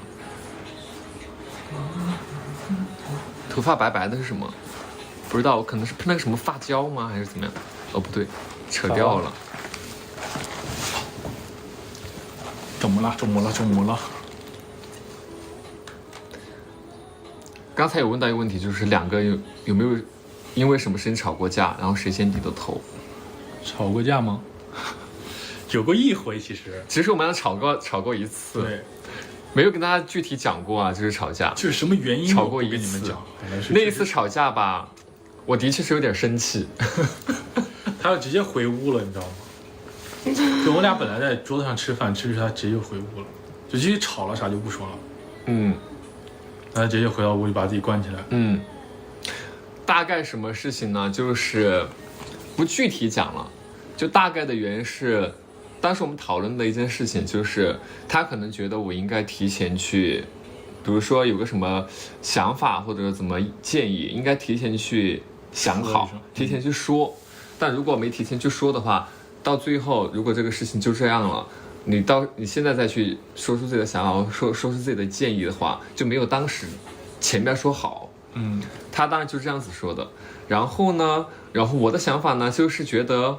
头发白白的是什么？不知道，可能是喷了个什么发胶吗？还是怎么样？哦，不对，扯掉了。怎么了？刚才有问到一个问题，就是2个有没有因为什么事情吵过架，然后谁先低的头？吵过架吗？有过一回，其实我们俩吵过一次，对，没有跟大家具体讲过啊，就是吵架，就是什么原因吵过一次。跟你们讲，那一次吵架吧，我的确是有点生气，他要直接回屋了，你知道吗？就我们俩本来在桌子上吃饭，他直接就回屋了，就直接吵了，啥就不说了。他直接回到屋里把自己关起来。大概什么事情呢？就是不具体讲了，就大概的原因是，当时我们讨论的一件事情，就是他可能觉得我应该提前去，比如说有个什么想法或者怎么建议，应该提前去想好，提前去说。但如果没提前去说的话，到最后如果这个事情就这样了，你现在再去说出自己的想法，说出自己的建议的话，就没有当时前面说好。他当然就这样子说的。然后我的想法呢，就是觉得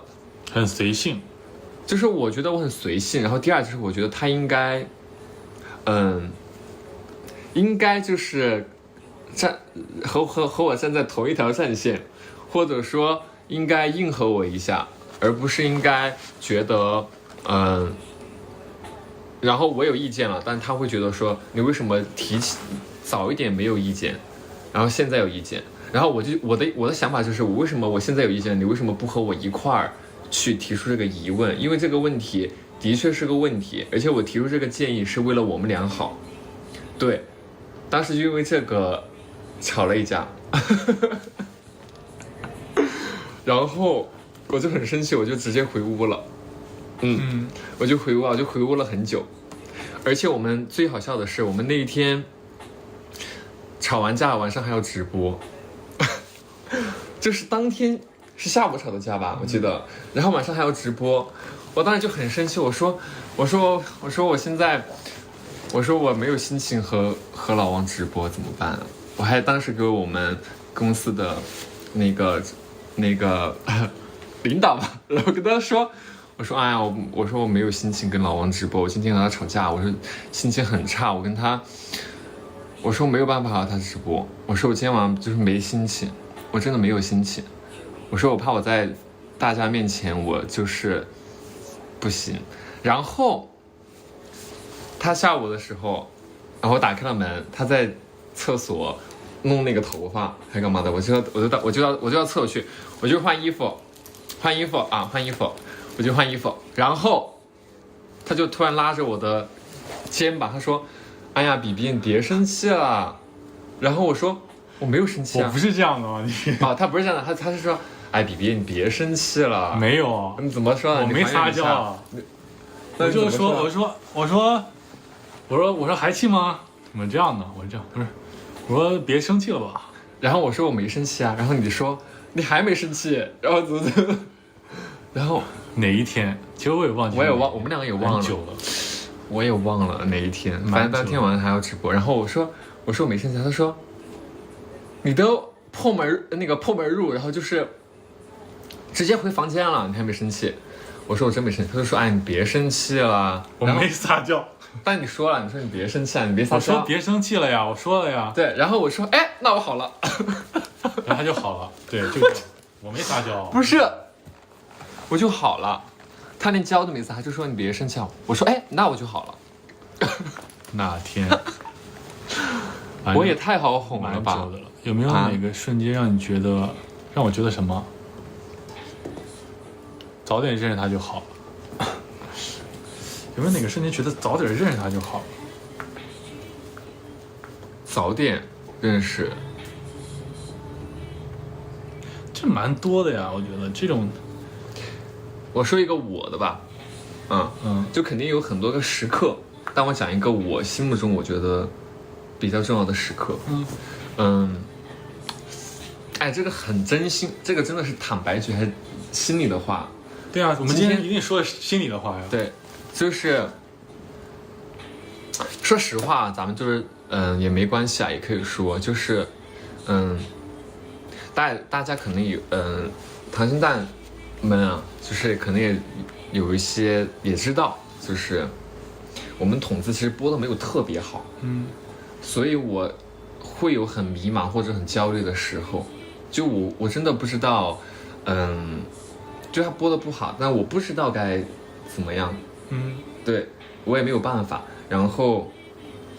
很随性，就是我觉得我很随性。然后第二就是我觉得他应该就是和我站在同一条战线，或者说应该应和我一下，而不是应该觉得然后我有意见了，但他会觉得说你为什么提起早一点没有意见，然后现在有意见。然后我的想法就是，我现在有意见，你为什么不和我一块儿去提出这个疑问？因为这个问题的确是个问题，而且我提出这个建议是为了我们俩好。对，当时就因为这个吵了一架，然后我就很生气，我就直接回屋了。我就回屋了很久。而且我们最好笑的是，我们那一天吵完架晚上还要直播，就是当天是下午吵的架吧，我记得，然后晚上还要直播。我当时就很生气，我说我现在，我没有心情和老王直播怎么办？我还当时给我们公司的那个领导吧，然后跟他说，我说哎呀，我没有心情跟老王直播，我今天和他吵架，我说心情很差，我说没有办法和他直播，我说我今天晚上就是没心情，我真的没有心情，我说我怕我在大家面前我就是不行。然后他下午的时候，然后我打开了门，他在厕所弄那个头发还干嘛的，我就要侧去，我就换衣服，我就换衣服，然后他就突然拉着我的肩膀，他说：“哎呀，比比，你别生气了。”然后我说：“我没有生气啊。”我不是这样的吗？他不是这样的，他是说：“哎，比比，你别生气了。”没有，你怎么说？我没撒娇，我就说，我说还气吗？怎么这样呢？我这样不是，我说别生气了吧。然后我说我没生气啊，然后你说你还没生气，然后怎么，然后哪一天？其实我也忘记，我们两个也忘了，很久了，我也忘了哪一天，反正当天晚上还要直播。然后我说我没生气，他说你都破门入，然后就是直接回房间了，你还没生气？我说我真没生气，他就说哎你别生气了，我没撒娇。但你说了，你说你别生气啊，你别撒娇。我说别生气了呀，我说了呀。对，然后我说哎那我好了，然后他就好了。对，就这样，我没撒娇。不是，我就好了，他连娇都没撒，他就说你别生气啊。我说哎那我就好了。那天我也太好哄了吧？有没有哪个瞬间让我觉得什么？早点认识他就好了？有没有哪个瞬间觉得早点认识他就好了？早点认识，这蛮多的呀，我觉得这种。我说一个我的吧，就肯定有很多个时刻，但我讲一个我心目中我觉得比较重要的时刻。哎，这个很真心，这个真的是坦白句还是心里的话？对啊，我们今天一定说心里的话呀。对，就是说实话，咱们就是也没关系啊，也可以说就是大家可能有溏心蛋们啊，就是可能也有一些也知道，就是我们筒子其实播的没有特别好，所以我会有很迷茫或者很焦虑的时候，就我真的不知道，就他播的不好，但我不知道该怎么样，对我也没有办法，然后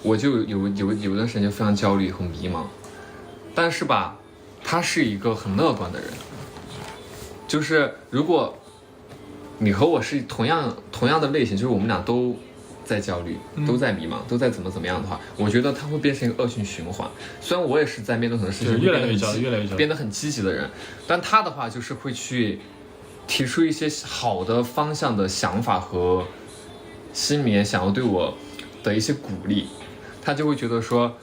我就有段时间就非常焦虑很迷茫，但是吧，他是一个很乐观的人，就是如果你和我是同样的类型，就是我们俩都在焦虑，都在迷茫，都在怎么样的话，我觉得它会变成一个恶性循环。虽然我也是在面对很多事情越来越焦虑，变得很积极的人，但他的话就是会去提出一些好的方向的想法和心里面想要对我的一些鼓励，他就会觉得说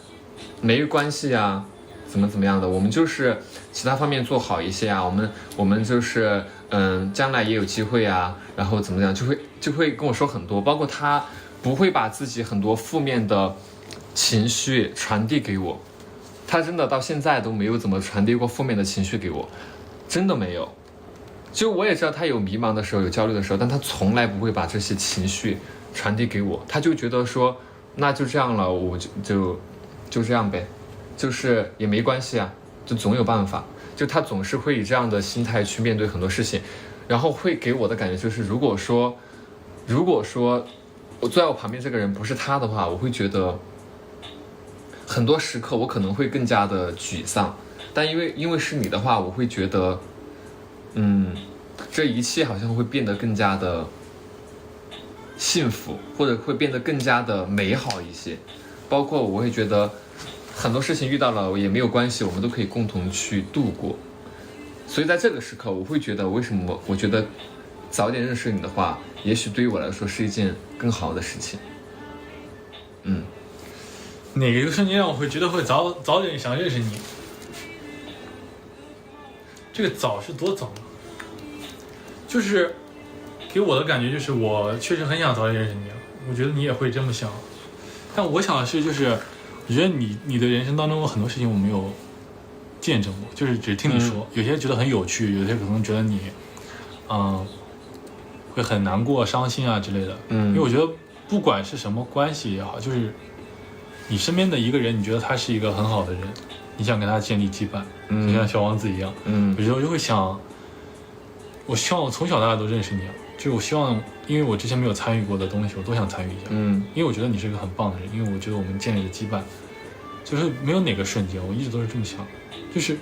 没关系啊，怎么样的，我们就是其他方面做好一些啊，我们就是将来也有机会啊，然后怎么样，就会跟我说很多，包括他不会把自己很多负面的情绪传递给我，他真的到现在都没有怎么传递过负面的情绪给我，真的没有。就我也知道他有迷茫的时候，有焦虑的时候，但他从来不会把这些情绪传递给我，他就觉得说那就这样了，我就这样呗，就是也没关系啊，就总有办法，就他总是会以这样的心态去面对很多事情，然后会给我的感觉就是，如果说我坐在我旁边这个人不是他的话，我会觉得很多时刻我可能会更加的沮丧，但因为是你的话，我会觉得这一切好像会变得更加的幸福，或者会变得更加的美好一些，包括我会觉得很多事情遇到了也没有关系，我们都可以共同去度过。所以在这个时刻，我会觉得为什么我觉得早点认识你的话，也许对于我来说是一件更好的事情。哪个一个瞬间让我会觉得会早点想认识你？这个早是多早呢？就是给我的感觉就是我确实很想早点认识你，我觉得你也会这么想，但我想的是就是我觉得你的人生当中有很多事情我没有见证过，就是只听你说，有些觉得很有趣，有些可能觉得你会很难过伤心啊之类的，因为我觉得不管是什么关系也好，就是你身边的一个人你觉得他是一个很好的人，你想跟他建立羁绊，就像小王子一样，有时候就会想，我希望我从小到大都认识你，就是我希望因为我之前没有参与过的东西我都想参与一下，因为我觉得你是一个很棒的人，因为我觉得我们建立了羁绊，就是没有哪个瞬间我一直都是这么想，就是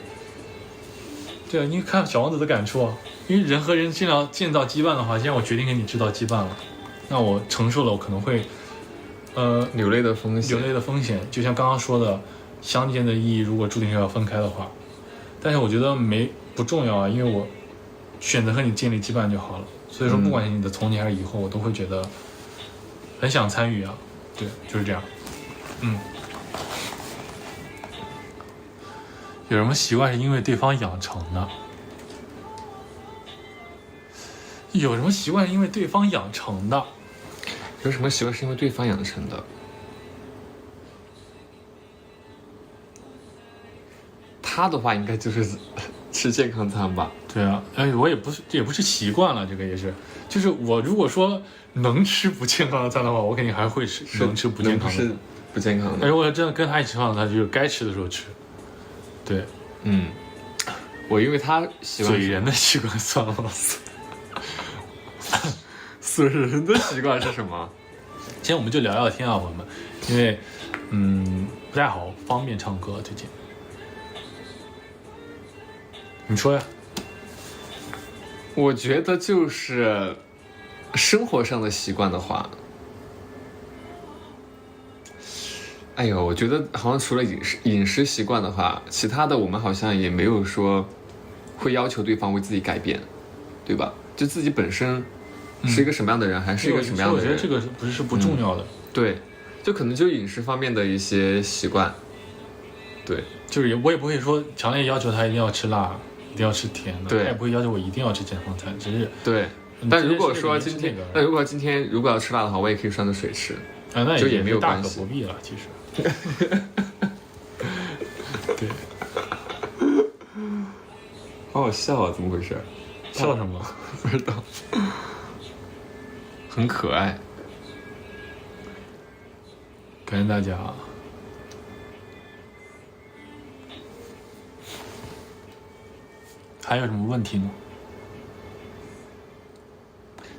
对啊，你看小王子的感触啊，因为人和人尽量建造羁绊的话，既然我决定跟你制造羁绊了，那我承受了我可能会流泪的风险，就像刚刚说的，相见的意义如果注定是要分开的话，但是我觉得不重要啊，因为我选择和你建立羁绊就好了。所以说，不管是你的从前还是以后，我都会觉得很想参与啊。对，就是这样。有什么习惯是因为对方养成的？有什么习惯是因为对方养成的？有什么习惯是因为对方养成的？他的话应该就是吃健康餐吧。对啊，我也不是习惯了，这个也是，就是我如果说能吃不健康的餐的话，我肯定还会吃能吃不健康的，是不健康的。但是我真的跟他一起吃饭，他就是该吃的时候吃。对，我因为他喜欢嘴人的习惯算了，死人的习惯是什么？今天我们就聊聊天啊，朋友们，因为不太好方便唱歌最近。你说呀？我觉得就是生活上的习惯的话，哎呦，我觉得好像除了饮食习惯的话，其他的我们好像也没有说会要求对方为自己改变，对吧？就自己本身是一个什么样的人，还是一个什么样的人？我觉得这个不重要的。对，就可能就饮食方面的一些习惯。对，就是我也不会说强烈要求他一定要吃辣，一定要吃甜的，对，他也不会要求我一定要吃健康餐，只是对。但如果说今天，如果要吃辣的话，我也可以涮着水吃，那就也没有关系，大可不必了，其实。对，好好笑啊！怎么回事？笑什么？不知道，很可爱。感谢大家。还有什么问题呢？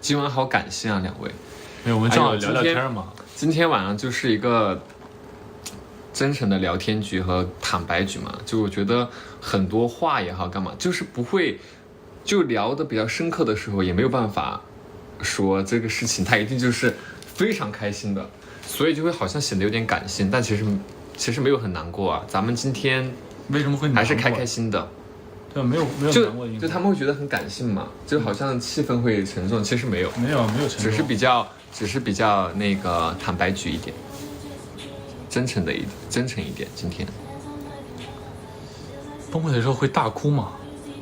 今晚好感性啊，两位。没有，我们正好聊聊天嘛。今天晚上就是一个真诚的聊天局和坦白局嘛，就我觉得很多话也好干嘛，就是不会就聊得比较深刻的时候，也没有办法说这个事情他一定就是非常开心的，所以就会好像显得有点感性，但其实没有很难过啊。咱们今天为什么会难过？还是开心的。对，没有难过就他们会觉得很感性嘛，就好像气氛会沉重，其实没有沉重，只是比较那个坦白局一点，真诚一点。今天崩溃的时候会大哭吗？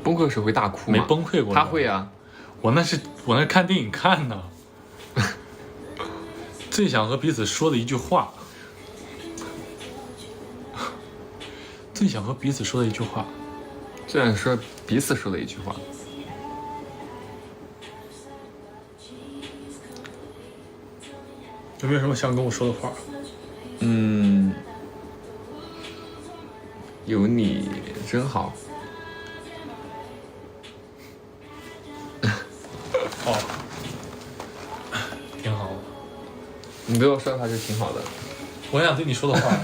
崩溃的时候会大哭吗？没崩溃过。他会啊，我那是看电影看的。最想和彼此说的一句话，最想和彼此说的一句话。这样说彼此说的一句话，有没有什么想跟我说的话？有你真好。哦，挺好的。你对我说的话就挺好的。我想对你说的话，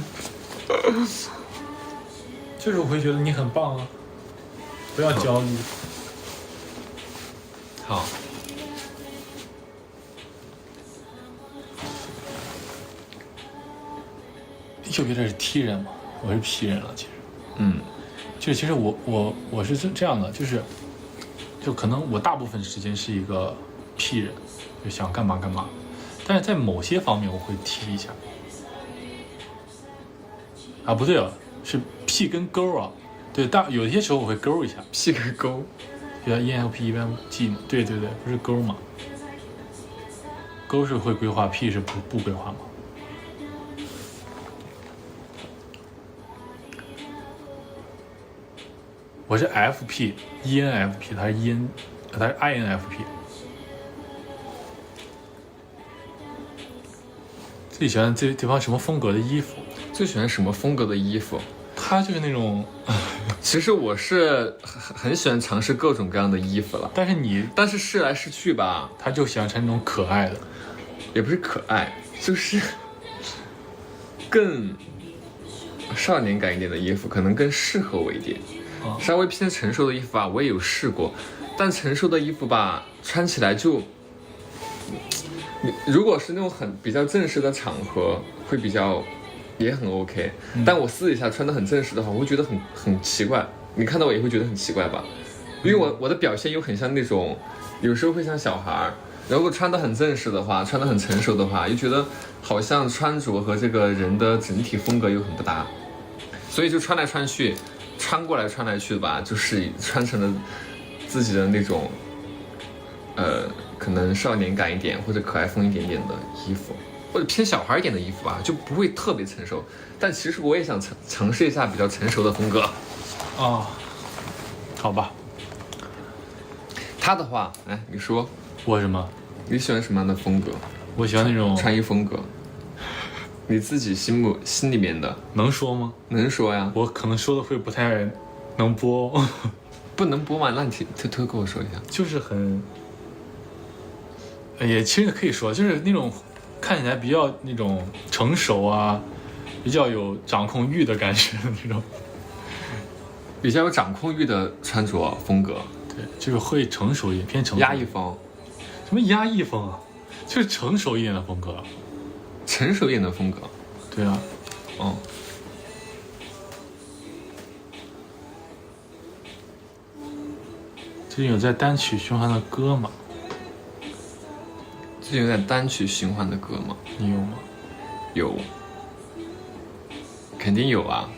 就是我会觉得你很棒啊。不要焦虑。好。右边这是 T 人嘛，我是 P 人了，其实。就其实我是这样的，就可能我大部分时间是一个 P 人，就想干嘛干嘛，但是在某些方面我会 T 一下。啊，不对啊，是 P 跟勾啊。对，有些时候我会勾一下 ，P 跟勾，比较 ENFP 嘛，对，不是勾嘛，勾是会规划 ，P 是不规划嘛。我是 FP，ENFP， 他是 INFP。最喜欢对方什么风格的衣服？最喜欢什么风格的衣服？他就是那种，其实我是很喜欢尝试各种各样的衣服了，但是试来试去吧，他就喜欢穿那种可爱的，也不是可爱，就是更少年感一点的衣服，可能更适合我一点。稍微偏成熟的衣服吧，我也有试过，但成熟的衣服吧，穿起来就，如果是那种比较正式的场合，会比较。也很 OK，但我私底下穿得很正式的话，我会觉得很奇怪。你看到我也会觉得很奇怪吧？因为我的表现又很像那种，有时候会像小孩，如果穿得很正式的话，穿得很成熟的话，又觉得好像穿着和这个人的整体风格又很不搭，所以就穿来穿去，穿过来穿来去的吧，就是穿成了自己的那种，可能少年感一点或者可爱风一点点的衣服。或者偏小孩一点的衣服吧，就不会特别成熟。但其实我也想尝试一下比较成熟的风格。好吧。他的话，哎，你说我什么？你喜欢什么样的风格？我喜欢那种穿衣风格。你自己心里面的能说吗？能说呀。我可能说的会不太能播。不能播吗？那你偷偷跟我说一下。就是很，也其实可以说，就是那种。看起来比较那种成熟啊，比较有掌控欲的感觉的那种，比较有掌控欲的穿着风格。对，就是会成熟一点，偏成熟。压抑风，什么压抑风啊？就是成熟一点的风格。成熟一点的风格。对啊，哦。最近有在单曲循环的歌吗？最近有在单曲循环的歌吗？你有吗？有，肯定有啊，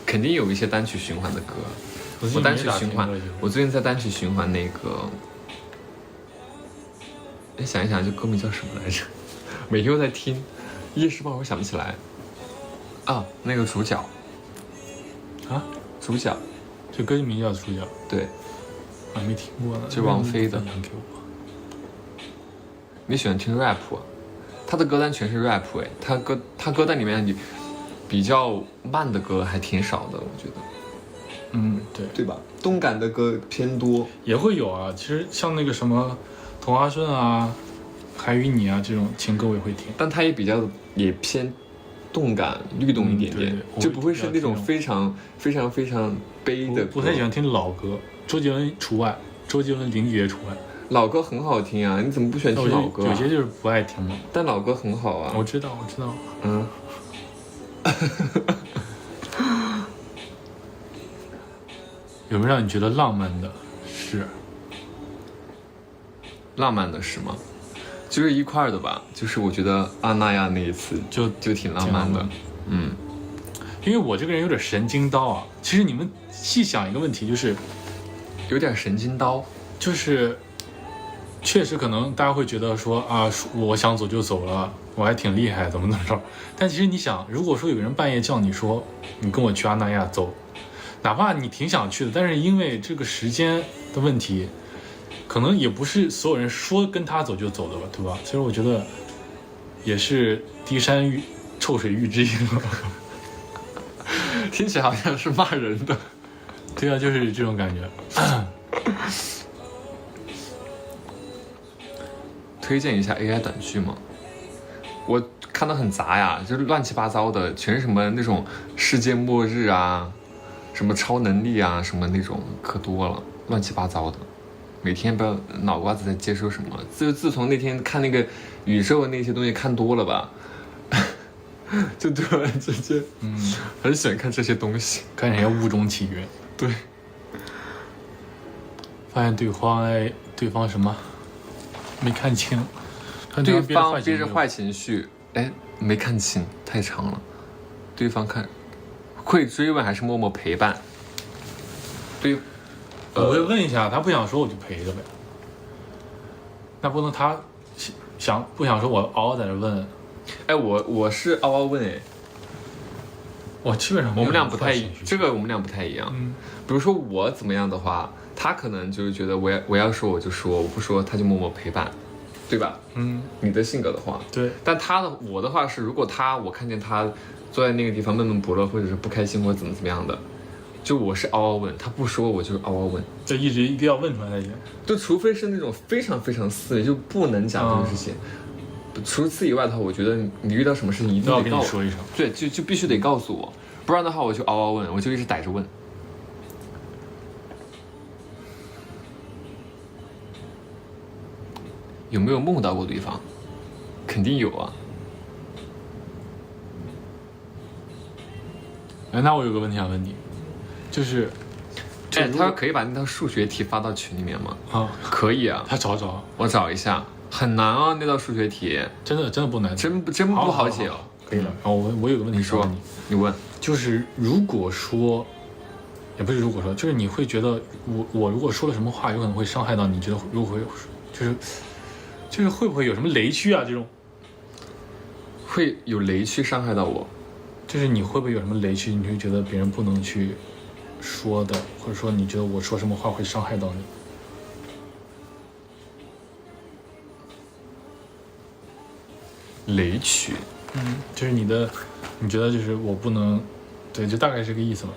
肯定有一些单曲循环的歌。我单曲循环，我最近在单曲循环那个，哎，想一想，这歌名叫什么来着？每天都在听，一时半会儿想不起来。啊，那个主角。啊？主角。这歌名叫主角。对。啊，没听过呢。就王菲的。给我。你喜欢听 rap 啊？他的歌单全是 rap 哎，他歌单里面你比较慢的歌还挺少的，我觉得。对吧？动感的歌偏多，也会有啊。其实像那个什么童话顺啊、还与你啊这种情歌我也会听，但它也偏动感律动一点点，就不会是那种非常非常非常悲的歌。不太喜欢听老歌，周杰伦除外，周杰伦、林俊杰除外。老歌很好听啊，你怎么不喜欢听老歌？有些就是不爱听嘛。但老歌很好啊。我知道。嗯。有没有让你觉得浪漫的事？浪漫的事吗？就是一块的吧。就是我觉得阿那亚那一次就挺浪漫的。因为我这个人有点神经刀啊。其实你们细想一个问题，就是有点神经刀，就是确实可能大家会觉得说啊，我想走就走了，我还挺厉害，怎么着？但其实你想，如果说有个人半夜叫你说你跟我去阿那亚走，哪怕你挺想去的，但是因为这个时间的问题，可能也不是所有人说跟他走就走的吧，对吧？其实我觉得也是低山臭水遇知音了。听起来好像是骂人的。对啊，就是这种感觉。推荐一下 AI 短剧吗？我看的很杂呀，就是乱七八糟的，全是什么那种世界末日啊，什么超能力啊，什么那种可多了，乱七八糟的。每天不知道脑瓜子在接收什么。自从那天看那个宇宙那些东西看多了吧，就突然之间，很喜欢看这些东西，看人家物种起源。对。发现对方什么？没看清，对方憋着坏情绪，哎，没看清，太长了。对方会追问还是默默陪伴？对，我会问一下，他不想说我就陪着呗。那不能他不想说我嗷嗷在这问。哎，我是嗷嗷问哎。我基本上我们俩不太这个我们俩不太一样。比如说我怎么样的话，他可能就是觉得我要说我就说，我不说他就默默陪伴，对吧？你的性格的话，对。但我的话是，如果我看见他坐在那个地方闷闷不乐，或者是不开心或者怎么样的，就我是嗷嗷问，他不说我就嗷嗷问，就一定要问出来才行。就除非是那种非常非常私密就不能讲这个事情。除此以外的话，我觉得你遇到什么事情一定得跟你说一声，对，就必须得告诉我，不然的话我就嗷嗷问，我就一直逮着问。有没有梦到过对方？肯定有啊。哎，那我有个问题想问你，就是，他可以把那道数学题发到群里面吗？可以啊。他找，我找一下。很难啊，那道数学题真的不难，真不好解哦。可以了。然后我有个问题说你问，就是如果说，也不是如果说，就是你会觉得我如果说了什么话，有可能会伤害到你，觉得如果会就是会不会有什么雷区啊？这种会有雷区伤害到我，就是你会不会有什么雷区？你会觉得别人不能去说的，或者说你觉得我说什么话会伤害到你？雷区，就是你觉得就是我不能，对，就大概是这个意思吧。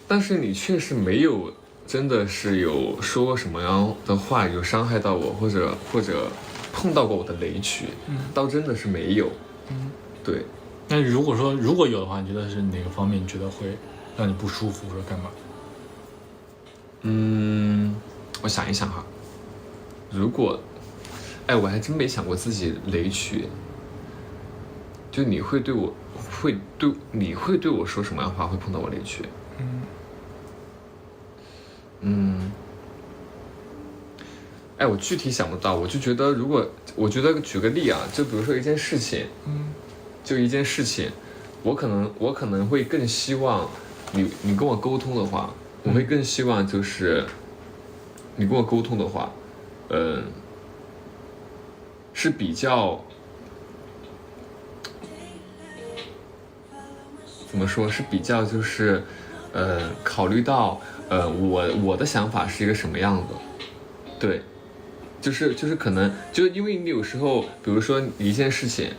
但是你确实没有真的是有说什么样的话有伤害到我，或者碰到过我的雷区，倒真的是没有。对。那如果有的话，你觉得是哪个方面？你觉得会让你不舒服，或者干嘛？我想一想哈，如果，我还真没想过自己雷区。就你会对我说什么样的话会碰到我雷区？我具体想不到，我就觉得我觉得举个例啊，就比如说一件事情，我可能会更希望你跟我沟通的话，我会更希望就是你跟我沟通的话，是比较怎么说？是比较就是考虑到我的想法是一个什么样的，对。就是可能就因为你有时候，比如说一件事情，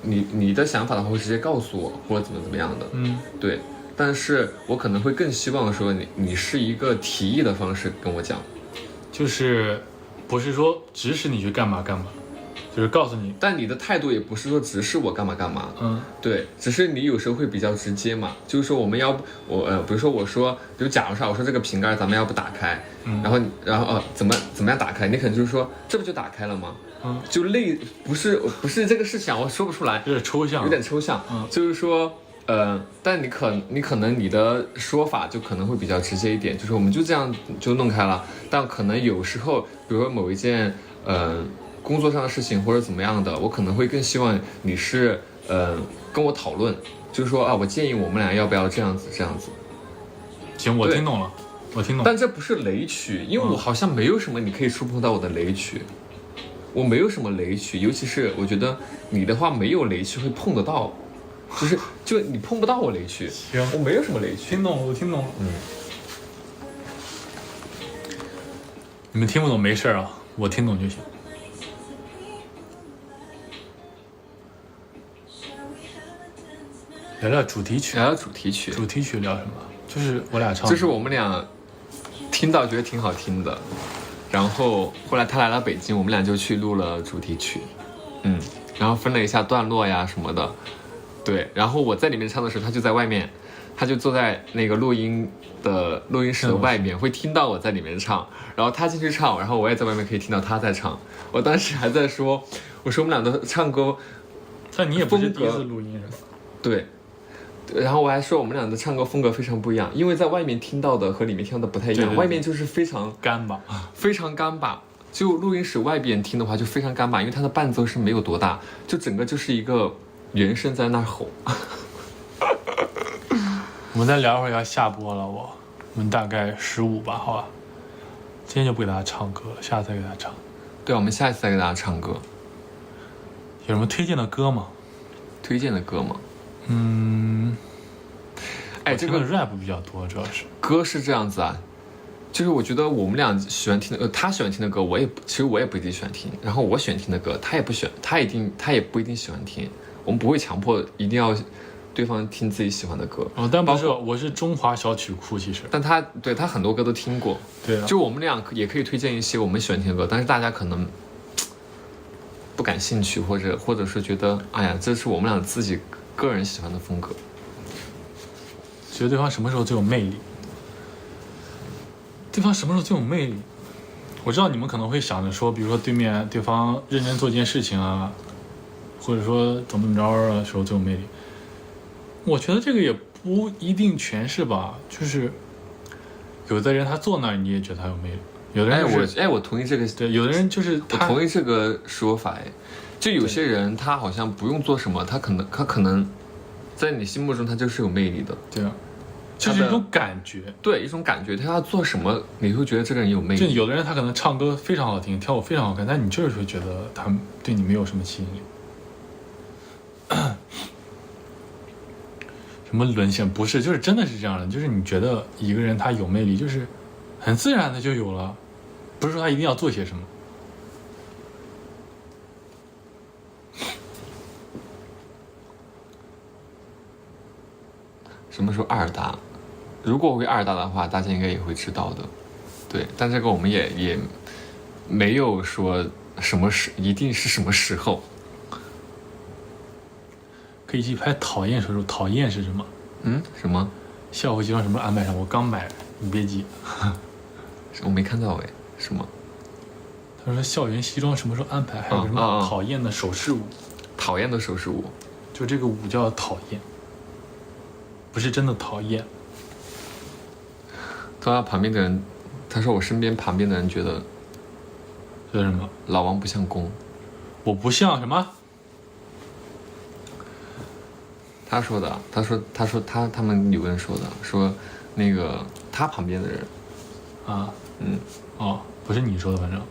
你的想法的话会直接告诉我，或者怎么样的，对。但是我可能会更希望说你是一个提议的方式跟我讲，就是不是说指使你去干嘛干嘛，就是告诉你，但你的态度也不是说指使我干嘛干嘛，对，只是你有时候会比较直接嘛，就是说比如说比如假如说我说这个瓶盖咱们要不打开，然后怎么样打开，你可能就是说这不就打开了吗？就不是这个事情我说不出来，有点抽象，就是说但你可能你的说法就可能会比较直接一点，就是我们就这样就弄开了，但可能有时候比如说某一件工作上的事情或者怎么样的，我可能会更希望你是跟我讨论，就是说我建议我们俩要不要这样子。行，我听懂了。但这不是雷区，因为我好像没有什么你可以触碰到我的雷区，我没有什么雷区，尤其是我觉得你的话没有雷区会碰得到，就你碰不到我雷区。行，我没有什么雷区。我听懂了。你们听不懂没事啊，我听懂就行。聊聊主题曲。主题曲聊什么？就是我俩唱。就是我们俩听到觉得挺好听的，然后后来他来了北京，我们俩就去录了主题曲，然后分了一下段落呀什么的，对。然后我在里面唱的时候，他就在外面，他就坐在那个录音室的外面，会听到我在里面唱，然后他进去唱，然后我也在外面可以听到他在唱。我当时还在说，我说我们俩的唱歌，但你也不是第一次录音是吧？对。然后我还说我们俩的唱歌风格非常不一样，因为在外面听到的和里面听到的不太一样，对，外面就是非常干巴，非常干巴。就录音室外边听的话就非常干巴，因为它的伴奏是没有多大，就整个就是一个原声在那吼。我们再聊会儿要下播了，我们大概15吧，好吧。今天就不给大家唱歌了，下次再给大家唱。对，我们下一次再给大家唱歌。有什么推荐的歌吗？这个 rap 比较多，主要是歌是这样子啊，就是我觉得我们俩喜欢听的，他喜欢听的歌，其实我也不一定喜欢听，然后我喜欢听的歌，他也不一定喜欢听，我们不会强迫一定要对方听自己喜欢的歌。但不是，我是中华小曲库，其实，但他很多歌都听过，对啊，就我们俩也可以推荐一些我们喜欢听的歌，但是大家可能不感兴趣，或者是觉得这是我们俩自己个人喜欢的风格。觉得对方什么时候最有魅力？我知道你们可能会想着说，比如说对方认真做一件事情啊，或者说怎么着的时候最有魅力。我觉得这个也不一定全是吧，就是有的人他坐那儿你也觉得他有魅力，有的人我同意这个，对，有的人就是我同意这个说法，就有些人他好像不用做什么，他可能在你心目中他就是有魅力的，对啊，就是一种感觉，对，一种感觉，他要做什么你会觉得这个人有魅力。就有的人他可能唱歌非常好听，跳舞非常好看，但你就是会觉得他对你没有什么吸引力。什么沦陷？不是，就是真的是这样的，就是你觉得一个人他有魅力，就是很自然的就有了，不是说他一定要做些什么。什么时候二搭？如果会二搭的话，大家应该也会知道的。对，但这个我们也没有说一定是什么时候。可以去拍讨厌说说讨厌是什么？什么？校服西装什么时候安排上？我刚买，你别急。我没看到哎，什么？他说校园西装什么时候安排？还有什么讨厌的手势舞？讨厌的手势舞，就这个舞叫讨厌，不是真的讨厌。他旁边的人，他说我身边旁边的人觉得，这是什么？老王不像公。我不像什么？他说的，他们有个人说的，说那个他旁边的人，啊，哦，不是你说的，反正。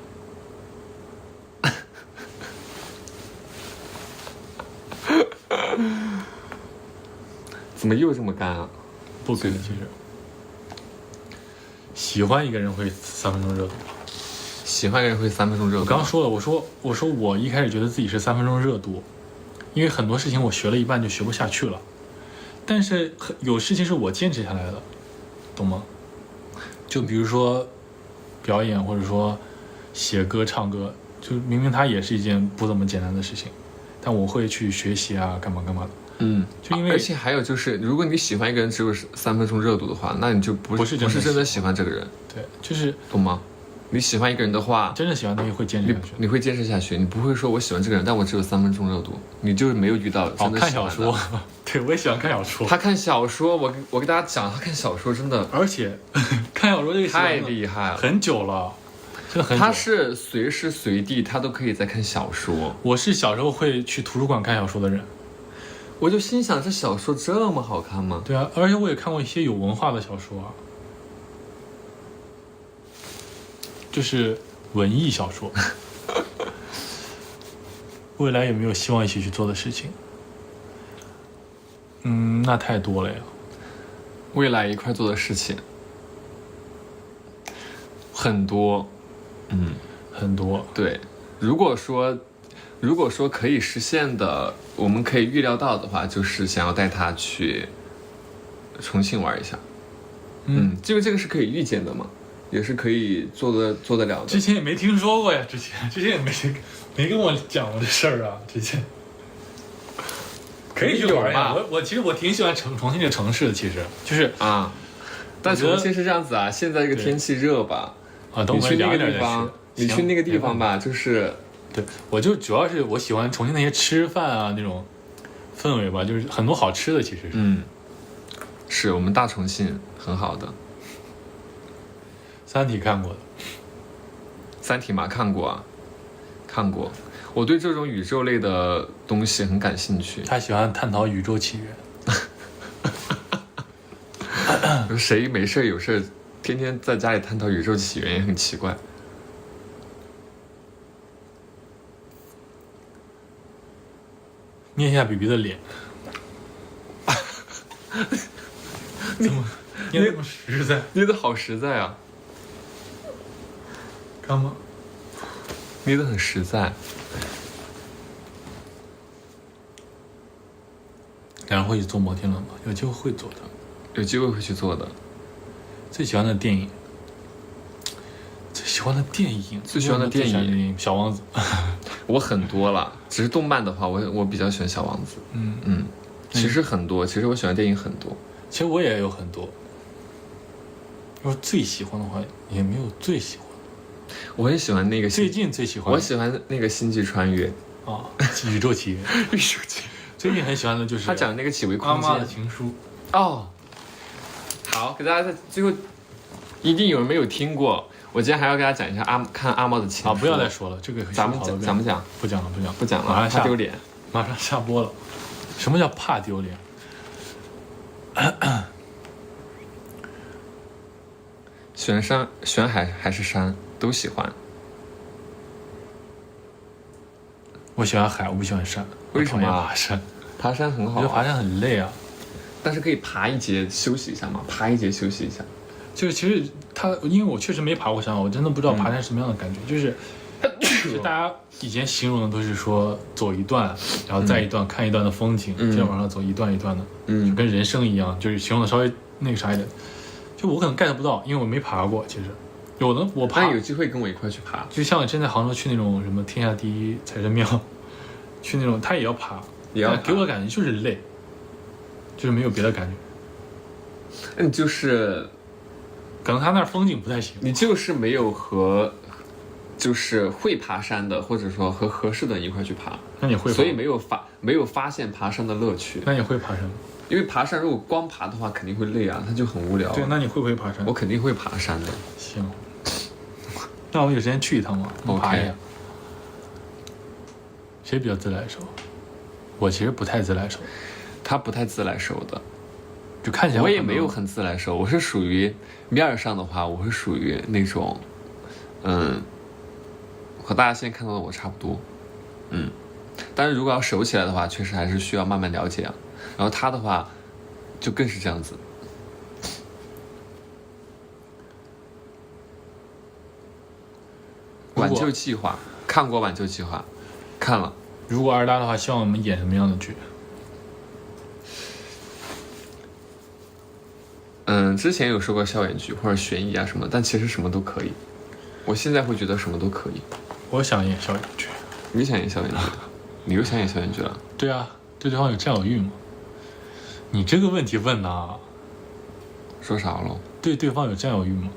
怎么又这么干啊？不干，其实。喜欢一个人会3分钟热度。喜欢一个人会3分钟热度。我刚说了，我说我一开始觉得自己是3分钟热度，因为很多事情我学了一半就学不下去了，但是有事情是我坚持下来的，懂吗？就比如说表演，或者说写歌、唱歌，就明明它也是一件不怎么简单的事情，但我会去学习啊，干嘛干嘛的。就因为而且还有就是，如果你喜欢一个人只有3分钟热度的话，那你就不是真的喜欢这个人。对，就是懂吗？你喜欢一个人的话，真正喜欢的你会坚持下去。你会坚持下去，你不会说我喜欢这个人，但我只有3分钟热度，你就是没有遇到真的喜欢的。看小说，对，我也喜欢看小说。他看小说，我给大家讲，他看小说真的，而且看小说这个太厉害了，很久了，真的很久。他是随时随地他都可以在看小说。我是小时候会去图书馆看小说的人。我就心想，这小说这么好看吗？对啊，而且我也看过一些有文化的小说啊，就是文艺小说。未来有没有希望一起去做的事情？那太多了呀。未来一块做的事情很多，很多。对，如果说可以实现的，我们可以预料到的话，就是想要带他去重庆玩一下。因为这个是可以预见的嘛，也是可以做得了的。之前也没听说过呀，之前也没跟我讲过这事儿啊，之前。可以去玩呀，其实我挺喜欢重庆这个城市的，其实就是啊。但重庆是这样子啊，现在这个天气热吧，等我们聊一点你去那个地方吧，就是。对，我就主要是我喜欢重庆那些吃饭啊那种氛围吧，就是很多好吃的，其实是。是我们大重庆很好的。三体看过的。三体嘛，看过啊，看过。我对这种宇宙类的东西很感兴趣。他喜欢探讨宇宙起源。谁没事有事天天在家里探讨宇宙起源也很奇怪。捏一下比比的脸。怎么捏那么实在？捏的好实在啊！干嘛？捏的很实在。两人会去做摩天轮吗？有机会会做的。有机会会去做的。最喜欢的电影？最喜欢的电影？最喜欢的电影？小王子。我很多了，只是动漫的话，我比较喜欢小王子。其实很多，其实我喜欢电影很多。其实我也有很多。要是最喜欢的话，也没有最喜欢。我很喜欢那个最近最喜欢。我喜欢那个《星际穿越》啊，宇宙起源。宇宙起源。最近很喜欢的就是他讲那个几维空间。阿妈的情书。哦。好，给大家在最后，一定有人没有听过。我今天还要给大家讲一下看阿猫的情书。不要再说了，这个咱们讲？不讲了，马上怕丢脸，马上下播了。什么叫怕丢脸？选山选海还是山都喜欢。我喜欢海，我不喜欢山。为什么爬山？爬山很好。我觉得爬山很累啊。但是可以爬一节休息一下嘛，爬一节休息一下。就是其实因为我确实没爬过山，我真的不知道爬山什么样的感觉。就是大家以前形容的都是说走一段，然后再一段，看一段的风景，接着往上走一段一段的，就跟人生一样，就是形容的稍微那个啥一点。就我可能 get 不到，因为我没爬过。其实我爬，有机会跟我一块去爬。就像真在杭州去那种什么天下第一财神庙，去那种他也要爬，给我的感觉就是累，就是没有别的感觉。你就是可能他那儿风景不太行。你就是没有和就是会爬山的，或者说和合适的人一块去爬。那你会爬？所以没有发现爬山的乐趣。那你会爬山吗？因为爬山如果光爬的话肯定会累啊，它就很无聊。对，那你会不会爬山？我肯定会爬山的。行，那我们有时间去一趟吗？爬一下。谁比较自来熟？我其实不太自来熟。他不太自来熟的，就看起来我也没有很自来熟。我是属于面儿上的话，我是属于那种，和大家现在看到的我差不多，但是如果要熟起来的话，确实还是需要慢慢了解啊。然后他的话，就更是这样子。挽救计划看过，挽救计划看了。如果二搭的话，希望我们演什么样的剧？之前有说过校园剧或者悬疑啊什么，但其实什么都可以。我现在会觉得什么都可以。我想演校园剧。你想演校园剧？你又想演校园剧了？对啊，对对方有占有欲吗？你这个问题问的，说啥了？对对方有占有欲吗？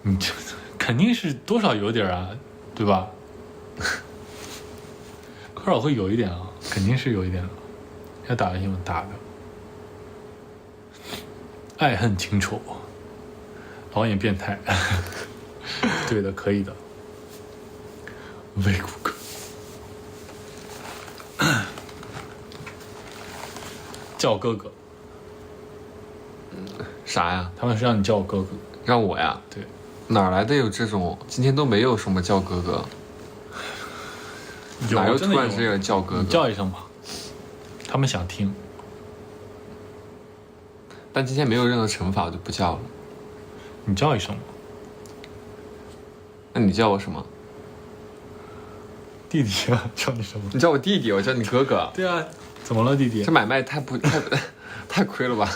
你这肯定是多少有点啊，对吧？多少会有一点啊，肯定是有一点的。要打游戏吗？打的。爱恨情仇，导演变态。对的，可以的。魏谷歌。叫我哥哥。啥呀？他们是让你叫我哥哥。让我呀？对。哪来的有这种？今天都没有什么叫哥哥。哪又突然之间叫哥哥？你叫一声吧。他们想听。但今天没有任何惩罚，我就不叫了。你叫一声吧。那你叫我什么？弟弟啊，叫你什么？你叫我弟弟，我叫你哥哥。对啊，怎么了，弟弟？这买卖太亏了吧？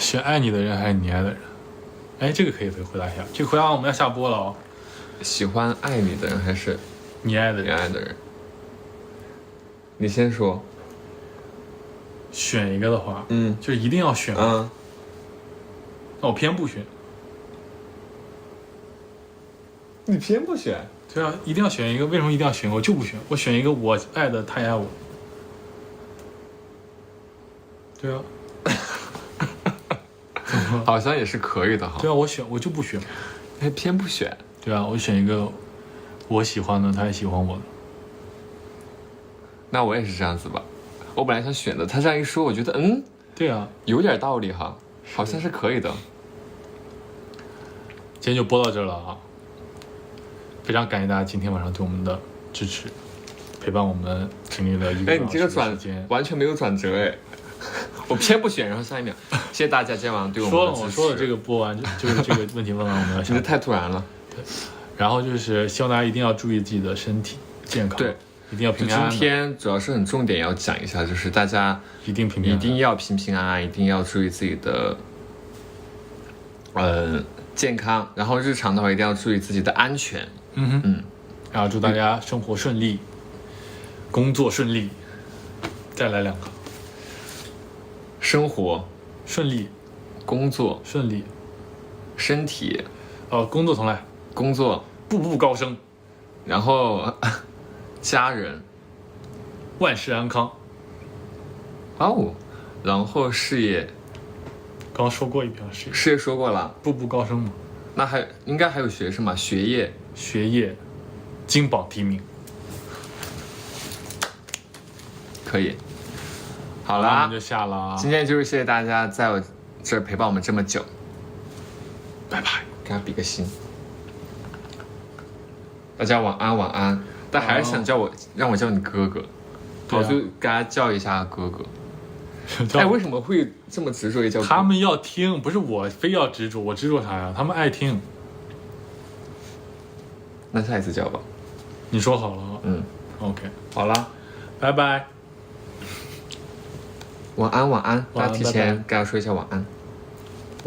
选爱你的人还是你爱的人？哎，这个可以回答一下。这个回答我们要下播了哦。喜欢爱你的人还是你爱的人？你爱的人。你先说。选一个的话，就是一定要选。那我偏不选。你偏不选？对啊，一定要选一个。为什么一定要选？我就不选。我选一个我爱的，他也爱我。对啊。好像也是可以的哈。对啊，我就不选。还偏不选？对啊，我选一个我喜欢的，他也喜欢我的。那我也是这样子吧。我本来想选的，他这样一说，我觉得对啊，有点道理哈，好像是可以的。今天就播到这了啊！非常感谢大家今天晚上对我们的支持，陪伴我们经历了1个你这个转完全没有转折哎！我偏不选，然后下一秒，谢谢大家今天晚上对我们的支持。我说了这个播完就是这个问题问完，我们要下。你这太突然了。对，然后就是希望大家一定要注意自己的身体健康。对。一定要平平安安。今天主要是很重点要讲一下，就是大家一定要平平安安，一定要注意自己的健康，然后日常的话一定要注意自己的安全。然后祝大家生活顺利，工作顺利。再来2个。生活顺利，工作顺利，身体工作重来，工作步步高升，然后家人万事安康。然后事业，刚说过一遍事业说过了，步步高升嘛。那应该还有学生嘛？学业金榜题名。可以。好啦，我们就下了。今天就是谢谢大家在我这儿陪伴我们这么久。拜拜，给他比个心。大家晚安，晚安。但还是想让我叫你哥哥，我就给他叫一下哥哥。为什么会这么执着于叫哥哥？他们要听，不是我非要执着，我执着啥呀？他们爱听。那下一次叫吧。你说好了。OK， 好了，拜拜。晚安，晚安。大家提前跟他说一下晚安。